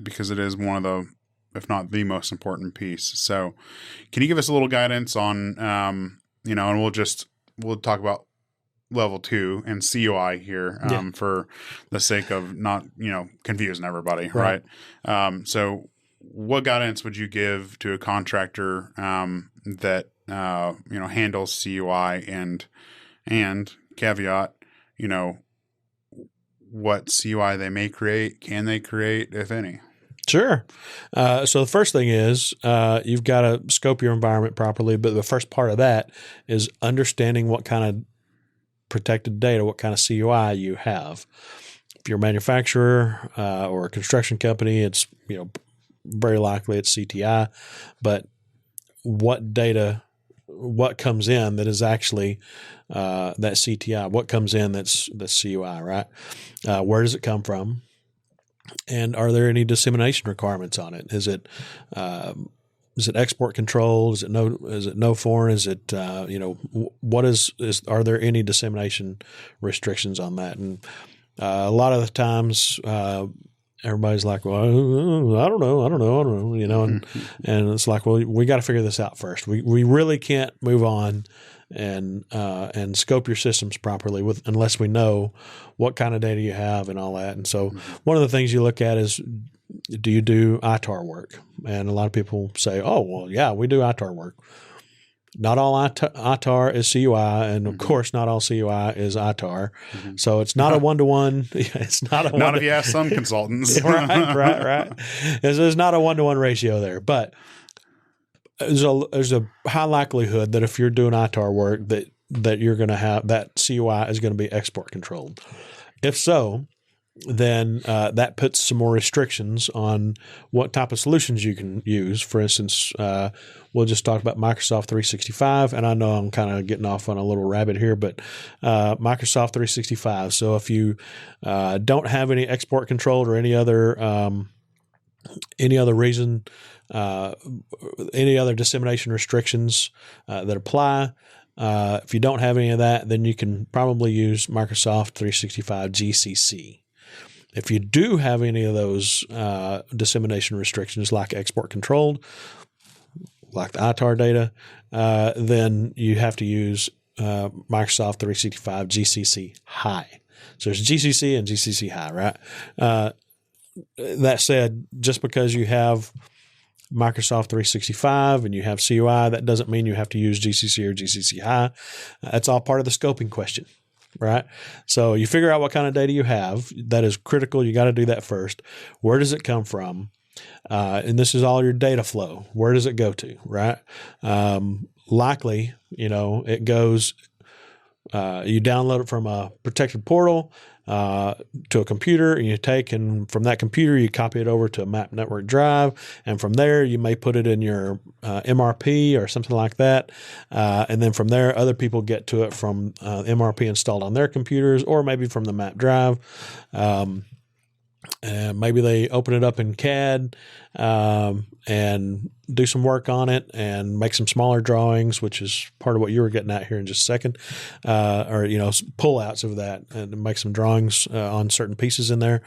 because it is one of the, if not the most important piece. So can you give us a little guidance on, and we'll talk about level 2 and CUI here for the sake of not, confusing everybody. Right. So what guidance would you give to a contractor that handles CUI and caveat, what CUI they may create, can they create, if any? Sure. So the first thing is you've got to scope your environment properly, but the first part of that is understanding what kind of protected data, what kind of CUI you have. If you're a manufacturer or a construction company, it's very likely it's CTI, but what comes in that is actually that CTI, what comes in that's CUI, right? Where does it come from? And are there any dissemination requirements on it? Is it export control? Is it no foreign? Is it what is are there any dissemination restrictions on that? And a lot of the times everybody's like, well, I don't know, and it's like, well, we got to figure this out first. We really can't move on and scope your systems properly unless we know what kind of data you have and all that. And so one of the things you look at is, do you do ITAR work? And a lot of people say, oh, well, yeah, we do ITAR work. Not all ITAR is CUI, and of course, not all CUI is ITAR. So it's not a one-to-one. It's not a not if you ask some consultants. right. There's not a one-to-one ratio there, but there's a high likelihood that if you're doing ITAR work, that you're going to have that CUI is going to be export controlled. If so, then that puts some more restrictions on what type of solutions you can use. For instance, we'll just talk about Microsoft 365, and I know I'm kind of getting off on a little rabbit here, but Microsoft 365. So if you don't have any export control or any other reason, any other dissemination restrictions that apply, if you don't have any of that, then you can probably use Microsoft 365 GCC. If you do have any of those dissemination restrictions like export controlled, like the ITAR data, then you have to use Microsoft 365 GCC High. So there's GCC and GCC High, right? That said, just because you have Microsoft 365 and you have CUI, that doesn't mean you have to use GCC or GCC High. That's all part of the scoping question. Right. So you figure out what kind of data you have. That is critical. You got to do that first. Where does it come from? And this is all your data flow. Where does it go to? Right. Likely, it goes, you download it from a protected portal to a computer, and from that computer, you copy it over to a map network drive. And from there, you may put it in your MRP or something like that. And then from there, other people get to it from MRP installed on their computers, or maybe from the map drive. And maybe they open it up in CAD and do some work on it and make some smaller drawings, which is part of what you were getting at here in just a second, or pullouts of that and make some drawings on certain pieces in there.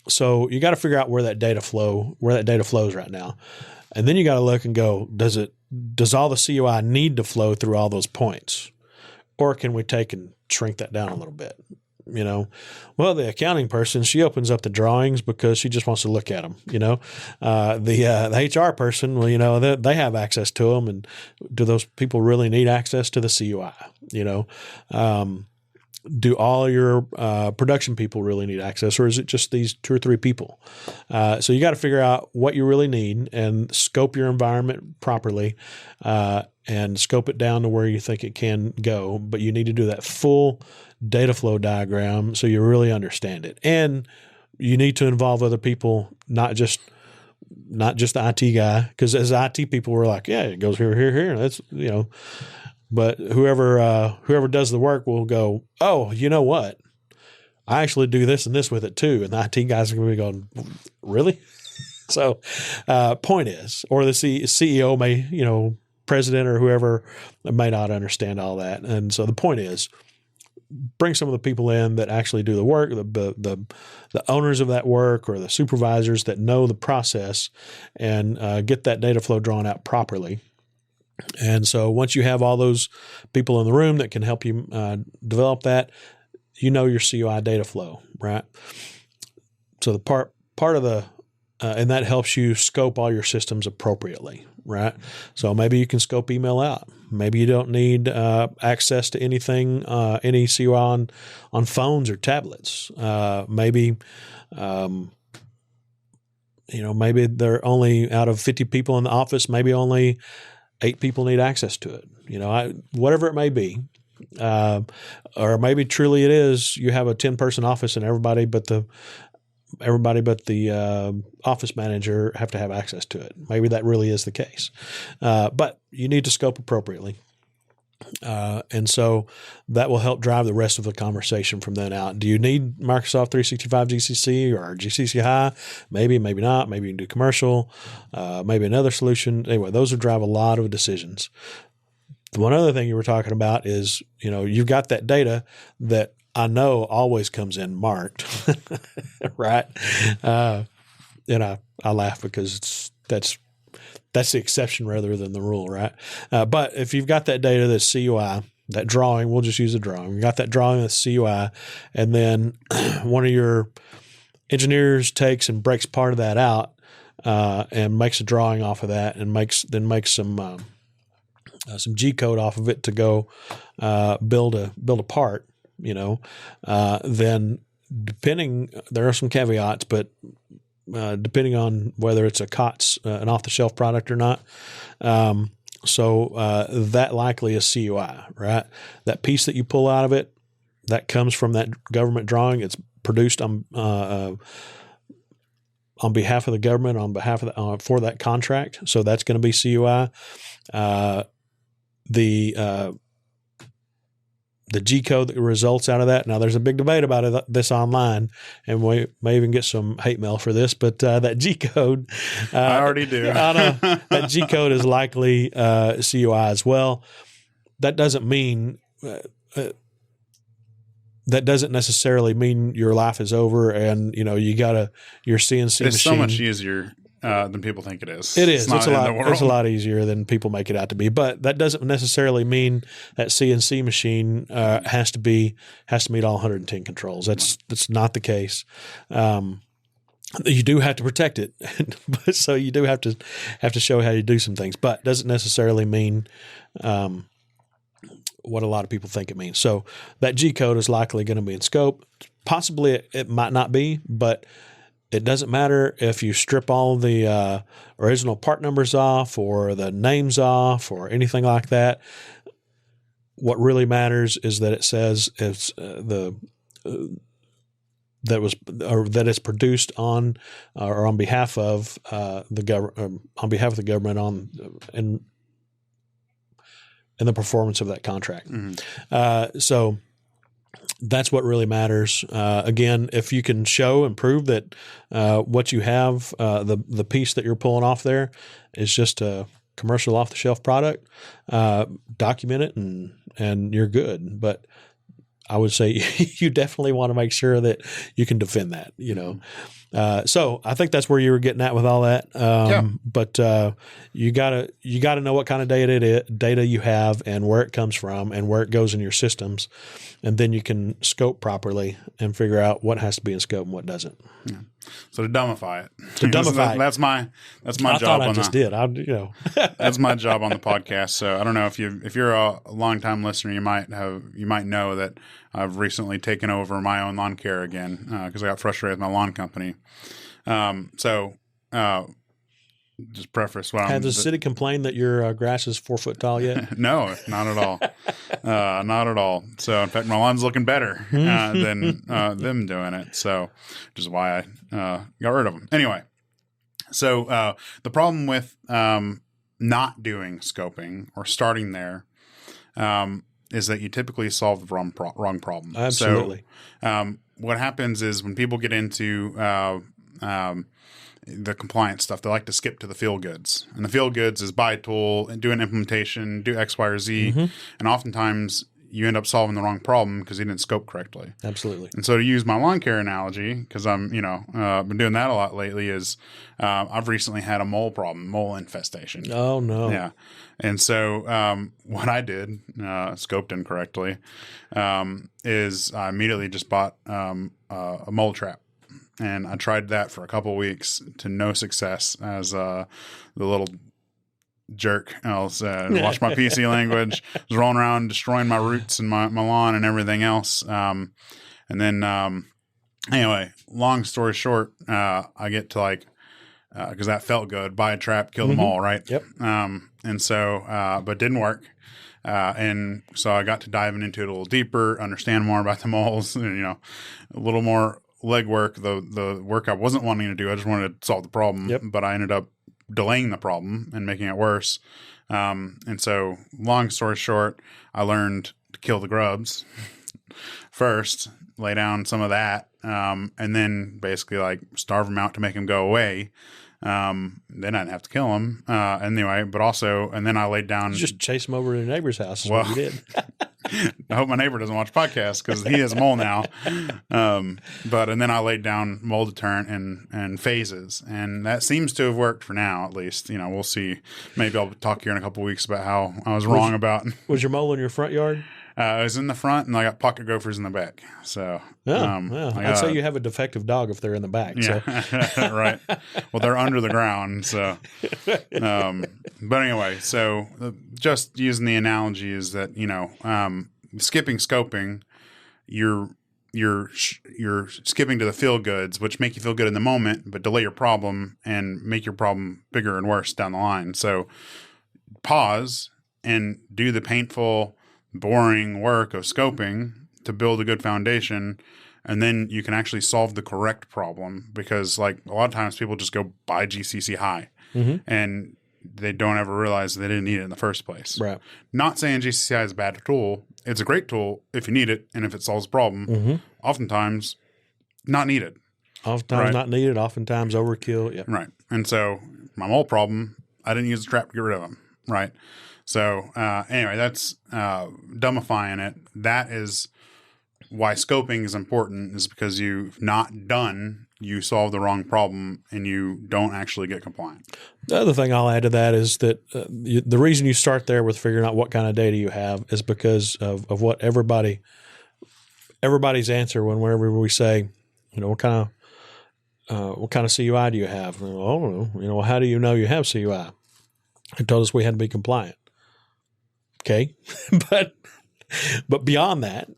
So you got to figure out where that data flows right now, and then you got to look and go, does all the CUI need to flow through all those points, or can we take and shrink that down a little bit? Well, the accounting person, she opens up the drawings because she just wants to look at them. The HR person, well, they have access to them, and do those people really need access to the CUI? do all your production people really need access, or is it just these 2 or 3 people? So you got to figure out what you really need and scope your environment properly, and scope it down to where you think it can go. But you need to do that full data flow diagram so you really understand it. And you need to involve other people, not just the IT guy, because as IT people, we're like, yeah, it goes here, here, here. That's, but whoever does the work will go, oh, you know what? I actually do this and this with it too. And the IT guys are going to be going, really? So point is, or the CEO may, president or whoever may not understand all that. And so the point is, bring some of the people in that actually do the work, the owners of that work or the supervisors that know the process, and get that data flow drawn out properly. And so once you have all those people in the room that can help you develop that, your CUI data flow, right? So the part of the and that helps you scope all your systems appropriately, right? So maybe you can scope email out. Maybe you don't need access to anything, any CUI on phones or tablets. Maybe they're only out of 50 people in the office, maybe only 8 people need access to it. Whatever it may be. Or maybe truly it is you have a 10-person office and everybody but the office manager have to have access to it. Maybe that really is the case. But you need to scope appropriately. And so that will help drive the rest of the conversation from then out. Do you need Microsoft 365 GCC or GCC High? Maybe, maybe not. Maybe you can do commercial, maybe another solution. Anyway, those will drive a lot of decisions. One other thing you were talking about is, you've got that data that I know always comes in marked, right? And I laugh because that's the exception rather than the rule, right? But if you've got that data that's CUI, that drawing, we'll just use a drawing. You got that drawing that's CUI, and then one of your engineers takes and breaks part of that out and makes a drawing off of that, and makes some G code off of it to go build a part. Then there are some caveats, but depending on whether it's a COTS, an off-the-shelf product or not. So that likely is CUI, right? That piece that you pull out of it, that comes from that government drawing. It's produced on behalf of the government, on behalf of for that contract. So that's going to be CUI. The G code that results out of that. Now, there's a big debate about this online, and we may even get some hate mail for this, but that G code. I already do. I know that G code is likely CUI as well. That doesn't mean that doesn't necessarily mean your life is over and you got your CNC machine. It's so much easier than people think it is. It is. It's a lot easier than people make it out to be. But that doesn't necessarily mean that CNC machine has to meet all 110 controls. That's not the case. You do have to protect it, so you do have to show how you do some things. But doesn't necessarily mean what a lot of people think it means. So that G code is likely going to be in scope. Possibly it might not be, but it doesn't matter if you strip all the original part numbers off or the names off or anything like that. What really matters is that it says it's that it's produced on or on behalf of the government, on behalf of the government in the performance of that contract. Mm-hmm. So that's what really matters. Again, if you can show and prove that what you have, the piece that you're pulling off there is just a commercial off-the-shelf product, document it and you're good. But I would say you definitely want to make sure that you can defend that, So I think that's where you were getting at with all that. But you gotta know what kind of data you have and where it comes from and where it goes in your systems, and then you can scope properly and figure out what has to be in scope and what doesn't. Yeah. So to dumbify it. That's my I job. thought I just did. That's my job on the podcast. So I don't know if you're a long-time listener, you might know that I've recently taken over my own lawn care again because I got frustrated with my lawn company. Just preface what Has the city complained that your grass is 4 foot tall yet? No, not at all. Not at all. So, in fact, my lawn's looking better than them doing it. So, which is why I got rid of them. Anyway, so the problem with not doing scoping or starting there is that you typically solve the wrong problem. Absolutely. So, what happens is when people get into the compliance stuff, they like to skip to the feel goods. And the feel goods is buy a tool and do an implementation, do X, Y, or Z. Mm-hmm. And oftentimes you end up solving the wrong problem because you didn't scope correctly. Absolutely. And so to use my lawn care analogy, because I'm, been doing that a lot lately, is I've recently had a mole infestation. Oh, no. Yeah. And so what I did, scoped incorrectly, is I immediately just bought a mole trap. And I tried that for a couple of weeks to no success as the little jerk. I was watch my PC language. I was rolling around destroying my roots and my lawn and everything else. And then anyway, long story short, I get to because that felt good. Buy a trap, kill them all, right? Yep. And so, but didn't work. And so I got to diving into it a little deeper, understand more about the moles, and, a little more legwork, the work I wasn't wanting to do. I just wanted to solve the problem, but I ended up delaying the problem and making it worse. And so, long story short, I learned to kill the grubs first, lay down some of that, and then basically starve them out to make them go away. Then I didn't have to kill them anyway. But also, and then I laid down. You just chase them over to the neighbor's house. Is what you did. I hope my neighbor doesn't watch podcasts because he has a mole now. And then I laid down mole deterrent and phases, and that seems to have worked for now, at least. We'll see. Maybe I'll talk here in a couple of weeks about how I was wrong about. Was your mole in your front yard? It was in the front, and I got pocket goofers in the back. So, I'd say you have a defective dog if they're in the back. Yeah, so. Right. Well, they're under the ground. So, but anyway, so just using the analogy is that skipping scoping, you're skipping to the feel goods, which make you feel good in the moment, but delay your problem and make your problem bigger and worse down the line. So, pause and do the painful, boring work of scoping to build a good foundation, and then you can actually solve the correct problem, because a lot of times people just go buy GCC high and they don't ever realize they didn't need it in the first place. Right. Not saying GCC high is a bad tool. It's a great tool if you need it and if it solves a problem. Oftentimes not needed. Oftentimes not needed. Oftentimes overkill. Yeah. Right. And so my mole problem, I didn't use the trap to get rid of them. Right. So anyway, that's dumbifying it. That is why scoping is important, is because you've not done, you solve the wrong problem and you don't actually get compliant. The other thing I'll add to that is that the reason you start there with figuring out what kind of data you have is because of what everybody's answer whenever we say, what kind of CUI do you have? I don't know. How do you know you have CUI? They told us we had to be compliant. Okay, but beyond that,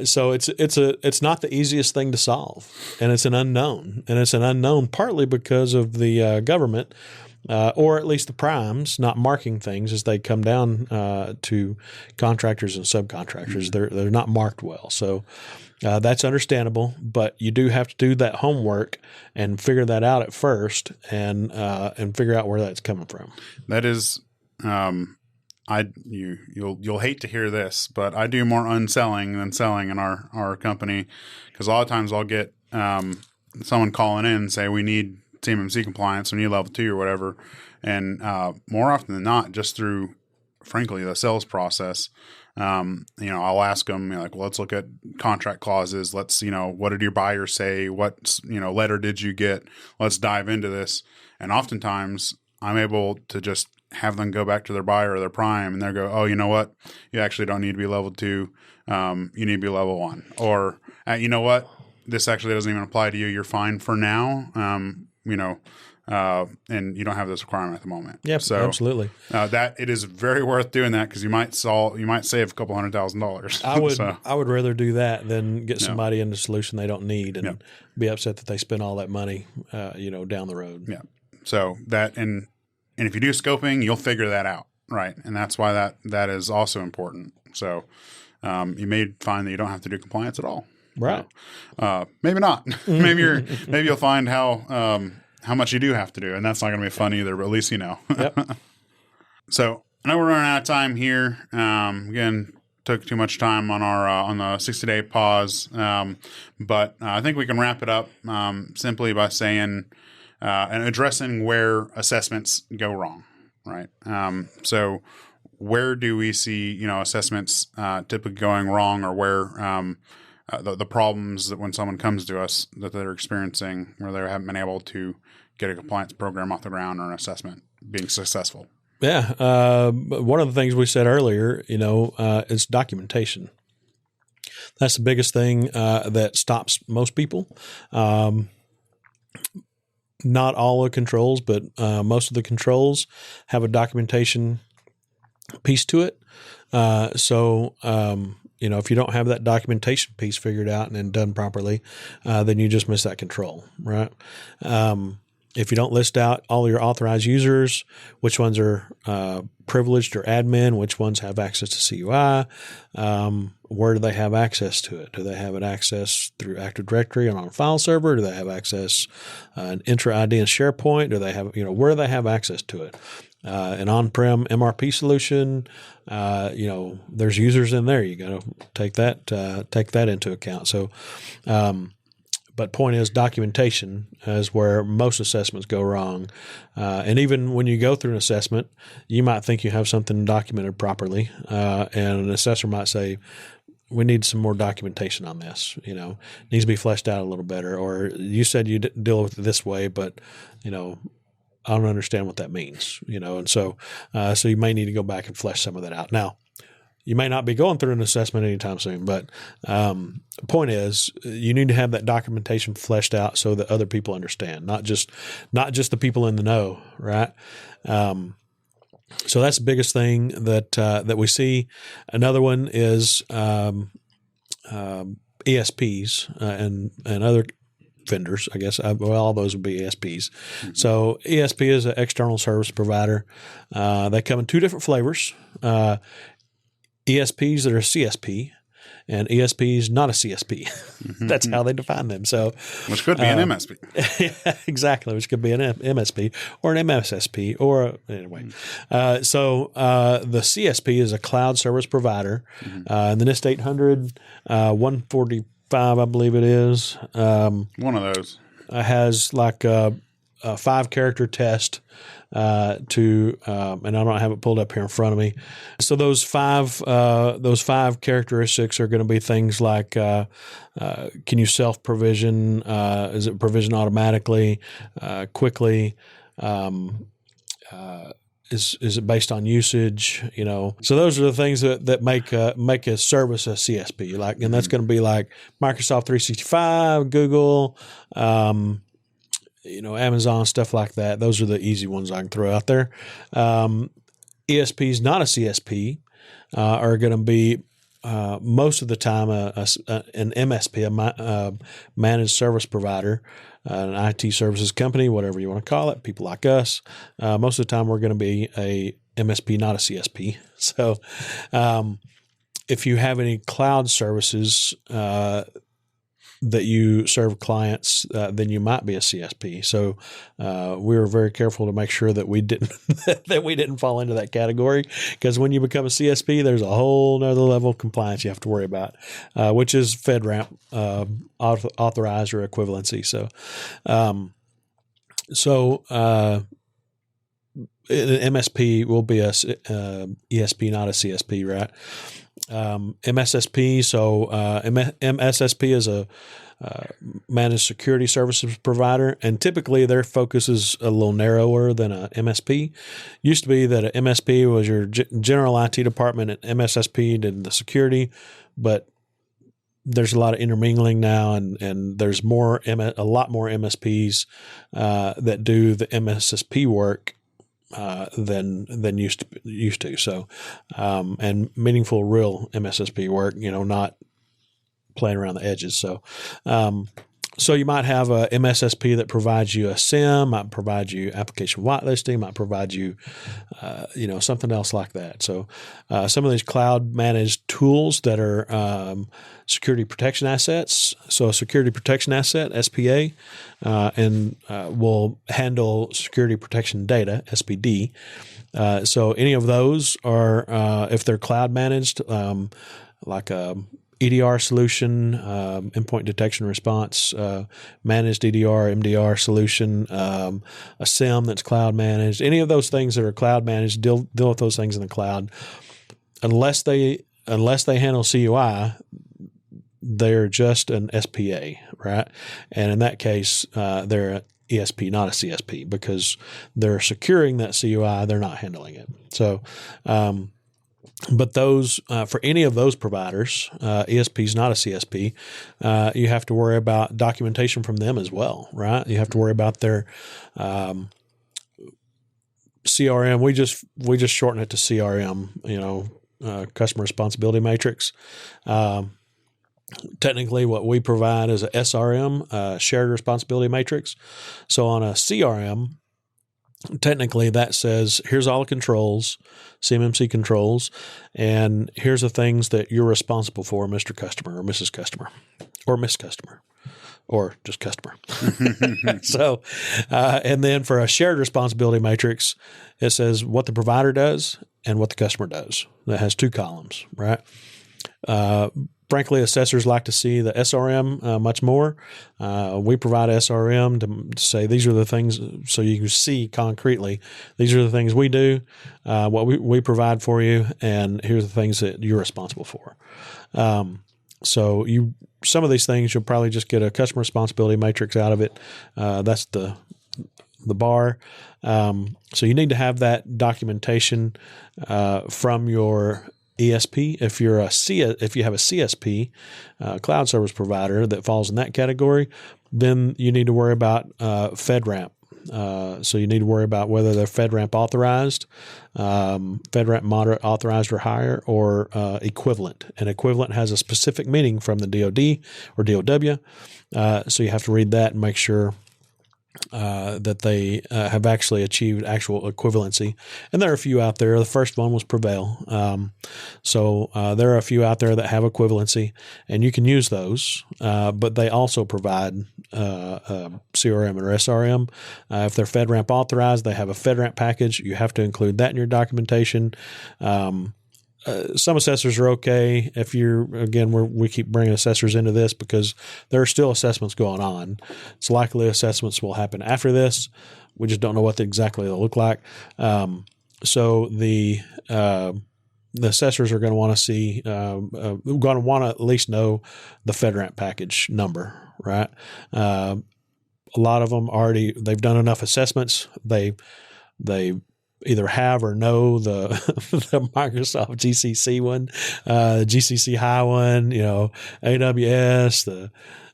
so it's not the easiest thing to solve, and it's an unknown, partly because of the government, or at least the primes not marking things as they come down to contractors and subcontractors. They're not marked well, so that's understandable. But you do have to do that homework and figure that out at first, and figure out where that's coming from. That is. You'll hate to hear this, but I do more unselling than selling in our company, because a lot of times I'll get someone calling in and say we need CMMC compliance, we need level 2 or whatever, and more often than not, just through frankly, the sales process. I'll ask them, like, well, let's look at contract clauses. Let's, what did your buyer say? What, letter did you get? Let's dive into this. And oftentimes I'm able to just have them go back to their buyer or their prime, and they'll go, oh, you know what? You actually don't need to be level 2. You need to be level 1. Or, you know what? This actually doesn't even apply to you. You're fine for now. And you don't have this requirement at the moment. Yep, so absolutely. That it is very worth doing that, because you might save a couple $100,000. I would rather do that than get somebody into a solution they don't need and be upset that they spend all that money, down the road. Yeah. So that and if you do scoping, you'll figure that out, right? And that's why that is also important. So you may find that you don't have to do compliance at all. Right. Maybe not. maybe you'll find how much you do have to do, and that's not going to be fun either. But at least you know. Yep. So I know we're running out of time here. Again, took too much time on our on the 60-day pause, but I think we can wrap it up simply by saying and addressing where assessments go wrong. Right. So where do we see assessments typically going wrong, or where the problems that when someone comes to us that they're experiencing where they haven't been able to get a compliance program off the ground or an assessment being successful? Yeah. One of the things we said earlier, is documentation. That's the biggest thing that stops most people. Not all the controls, but most of the controls have a documentation piece to it. If you don't have that documentation piece figured out and done properly, then you just miss that control, right? If you don't list out all your authorized users, which ones are privileged or admin, which ones have access to CUI, where do they have access to it? Do they have it access through Active Directory and on a file server? Do they have access an Intra ID and SharePoint? Do they have, where do they have access to it? An on-prem MRP solution, there's users in there. You got to take that into account. So, but point is, documentation is where most assessments go wrong. And even when you go through an assessment, you might think you have something documented properly, and an assessor might say, we need some more documentation on this, needs to be fleshed out a little better. Or you said you deal with it this way, but, I don't understand what that means, and so you may need to go back and flesh some of that out. Now, you may not be going through an assessment anytime soon, but the point is, you need to have that documentation fleshed out so that other people understand, not just the people in the know, right? So that's the biggest thing that we see. Another one is ESPs and other vendors, I guess. All those would be ESPs. Mm-hmm. So ESP is an external service provider. They come in two different flavors. ESPs that are CSP and ESPs not a CSP. Mm-hmm. That's how they define them. So, which could be an MSP. Yeah, exactly. Which could be an MSP or an MSSP or anyway. So the CSP is a cloud service provider. Mm-hmm. And the NIST 800 145, I believe it is. One of those has like a 5-character test and I don't have it pulled up here in front of me. So those five characteristics are going to be things like, can you self-provision? Is it provision automatically, quickly? Is it based on usage? So those are the things that make a service a CSP. And that's going to be like Microsoft 365, Google, Amazon, stuff like that. Those are the easy ones I can throw out there. ESPs, not a CSP, are going to be most of the time an MSP, a managed service provider, an IT services company, whatever you want to call it, people like us. Most of the time we're going to be a MSP, not a CSP. So if you have any cloud services that you serve clients, then you might be a CSP. So we were very careful to make sure that we didn't fall into that category, because when you become a CSP, there's a whole nother level of compliance you have to worry about, which is FedRAMP authorized or equivalency. So an MSP will be a ESP, not a CSP, right? MSSP. So MSSP is a managed security services provider, and typically their focus is a little narrower than a MSP. Used to be that a MSP was your general IT department, and MSSP did the security, but there's a lot of intermingling now, and there's a lot more MSPs that do the MSSP work than used to. So, and meaningful, real MSSP work. Not playing around the edges. So, so you might have a MSSP that provides you a SIM, might provide you application whitelisting, might provide you, something else like that. So, some of these cloud managed tools that are security protection assets. So, a security protection asset (SPA) and will handle security protection data (SPD). So, any of those are, if they're cloud managed, like a EDR solution, endpoint detection response, managed EDR, MDR solution, a SIM that's cloud managed. Any of those things that are cloud managed, deal with those things in the cloud. Unless they handle CUI, they're just an SPA, right? And in that case, they're an ESP, not a CSP, because they're securing that CUI. They're not handling it. So, but those for any of those providers, ESP is not a CSP. You have to worry about documentation from them as well, right? You have to worry about their CRM. We just shorten it to CRM. Customer responsibility matrix. Technically, what we provide is a SRM, shared responsibility matrix. So on a CRM, technically that says, here's all the controls, CMMC controls, and here's the things that you're responsible for, Mr. Customer or Mrs. Customer or Miss Customer or just customer. So, and then for a shared responsibility matrix, it says what the provider does and what the customer does. That has 2 columns, right? Frankly, assessors like to see the SRM much more. We provide SRM to say these are the things, so you can see concretely, these are the things we do, what we provide for you, and here's the things that you're responsible for. So some of these things you'll probably just get a customer responsibility matrix out of it. That's the bar. So you need to have that documentation from your ESP. If you have a CSP, cloud service provider that falls in that category, then you need to worry about FedRAMP. So you need to worry about whether they're FedRAMP authorized, FedRAMP moderate authorized or higher, or equivalent. And equivalent has a specific meaning from the DoD or DOW. So you have to read that and make sure that they have actually achieved actual equivalency. And there are a few out there. The first one was Prevail. So there are a few out there that have equivalency, and you can use those, but they also provide CRM or SRM. If they're FedRAMP authorized, they have a FedRAMP package. You have to include that in your documentation. Some assessors are okay. If we keep bringing assessors into this because there are still assessments going on. It's likely assessments will happen after this. We just don't know what exactly they'll look like. So the assessors are going to want to see, going to want to at least know the FedRAMP package number, right? A lot of them they've done enough assessments. They either have or know the Microsoft GCC one, GCC high one, AWS,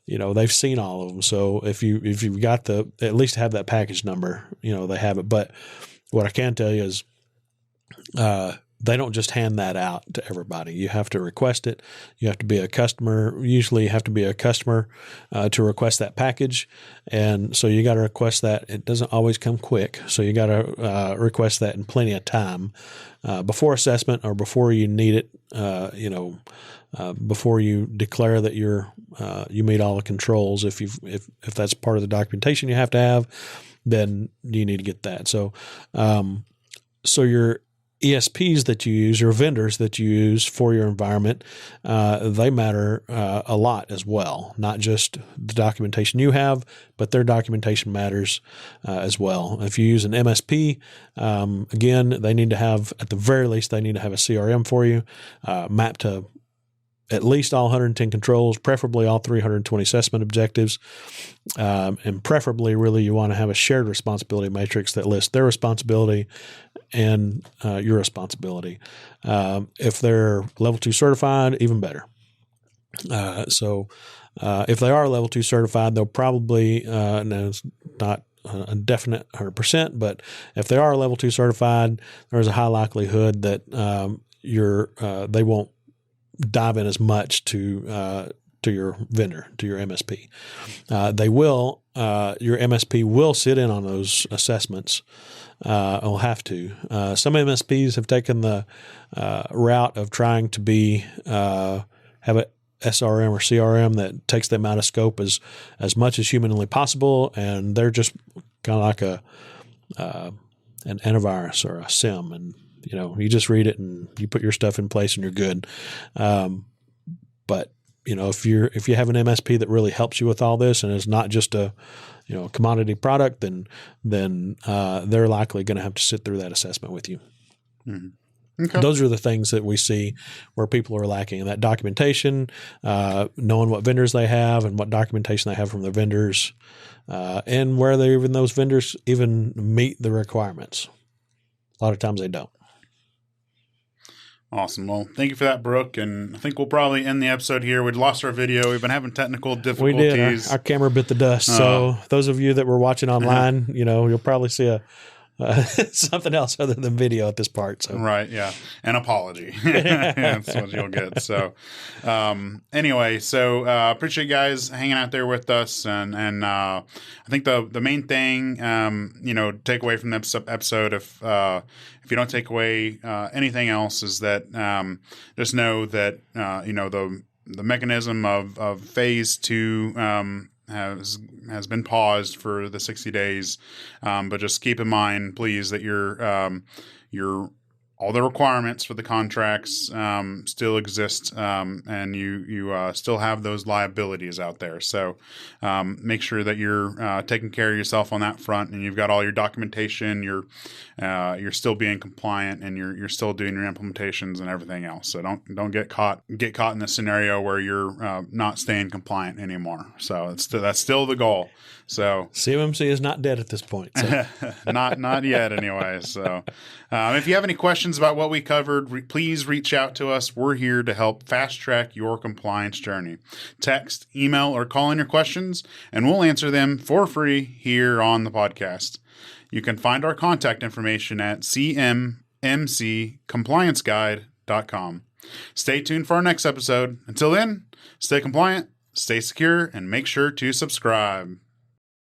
they've seen all of them. So if you've got at least have that package number, they have it. But what I can tell you is, they don't just hand that out to everybody. You have to request it. You have to be a customer. Usually you have to be a customer to request that package. And so you got to request that. It doesn't always come quick. So you got to request that in plenty of time before assessment or before you need it, before you declare that you meet all the controls. If that's part of the documentation you have to have, then you need to get that. So, ESPs that you use or vendors that you use for your environment, they matter a lot as well. Not just the documentation you have, but their documentation matters as well. If you use an MSP, again, they need to have, at the very least, they need to have a CRM for you, mapped to at least all 110 controls, preferably all 320 assessment objectives. And preferably, really, you want to have a shared responsibility matrix that lists their responsibility and your responsibility. If they're level 2 certified, even better. So if they are level 2 certified, they'll probably, no, it's not a definite 100%, but if they are level 2 certified, there's a high likelihood that they won't dive in as much to your vendor, to your MSP. They will, your MSP will sit in on those assessments. Will have to. Some MSPs have taken the route of trying to have a SRM or CRM that takes them out of scope as much as humanly possible, and they're just kind of like an antivirus or a SIM, and you just read it and you put your stuff in place and you're good. But if you have an MSP that really helps you with all this and is not just a commodity product, then they're likely going to have to sit through that assessment with you. Mm-hmm. Okay. Those are the things that we see where people are lacking, that documentation, knowing what vendors they have and what documentation they have from their vendors, and where those vendors even meet the requirements. A lot of times they don't. Awesome. Well, thank you for that, Brooke. And I think we'll probably end the episode here. We'd lost our video. We've been having technical difficulties. We did. Our camera bit the dust. So those of you that were watching online, you'll probably see something else other than video at this part. So right, yeah, an apology. That's what you'll get. So anyway, appreciate you guys hanging out there with us, and I think the main thing, take away from the episode, if you don't take away anything else, is that just know that the mechanism of phase 2 has been paused for the 60 days, but just keep in mind, please, that your all the requirements for the contracts still exist, and you still have those liabilities out there. So make sure that you're taking care of yourself on that front, and you've got all your documentation. You're still being compliant, and you're still doing your implementations and everything else. So don't get caught in a scenario where you're not staying compliant anymore. So that's still the goal. So CMMC is not dead at this point. So. not yet anyway. So if you have any questions about what we covered, please reach out to us. We're here to help fast track your compliance journey. Text, email, or call in your questions, and we'll answer them for free here on the podcast. You can find our contact information at cmmccomplianceguide.com. Stay tuned for our next episode. Until then, stay compliant, stay secure, and make sure to subscribe.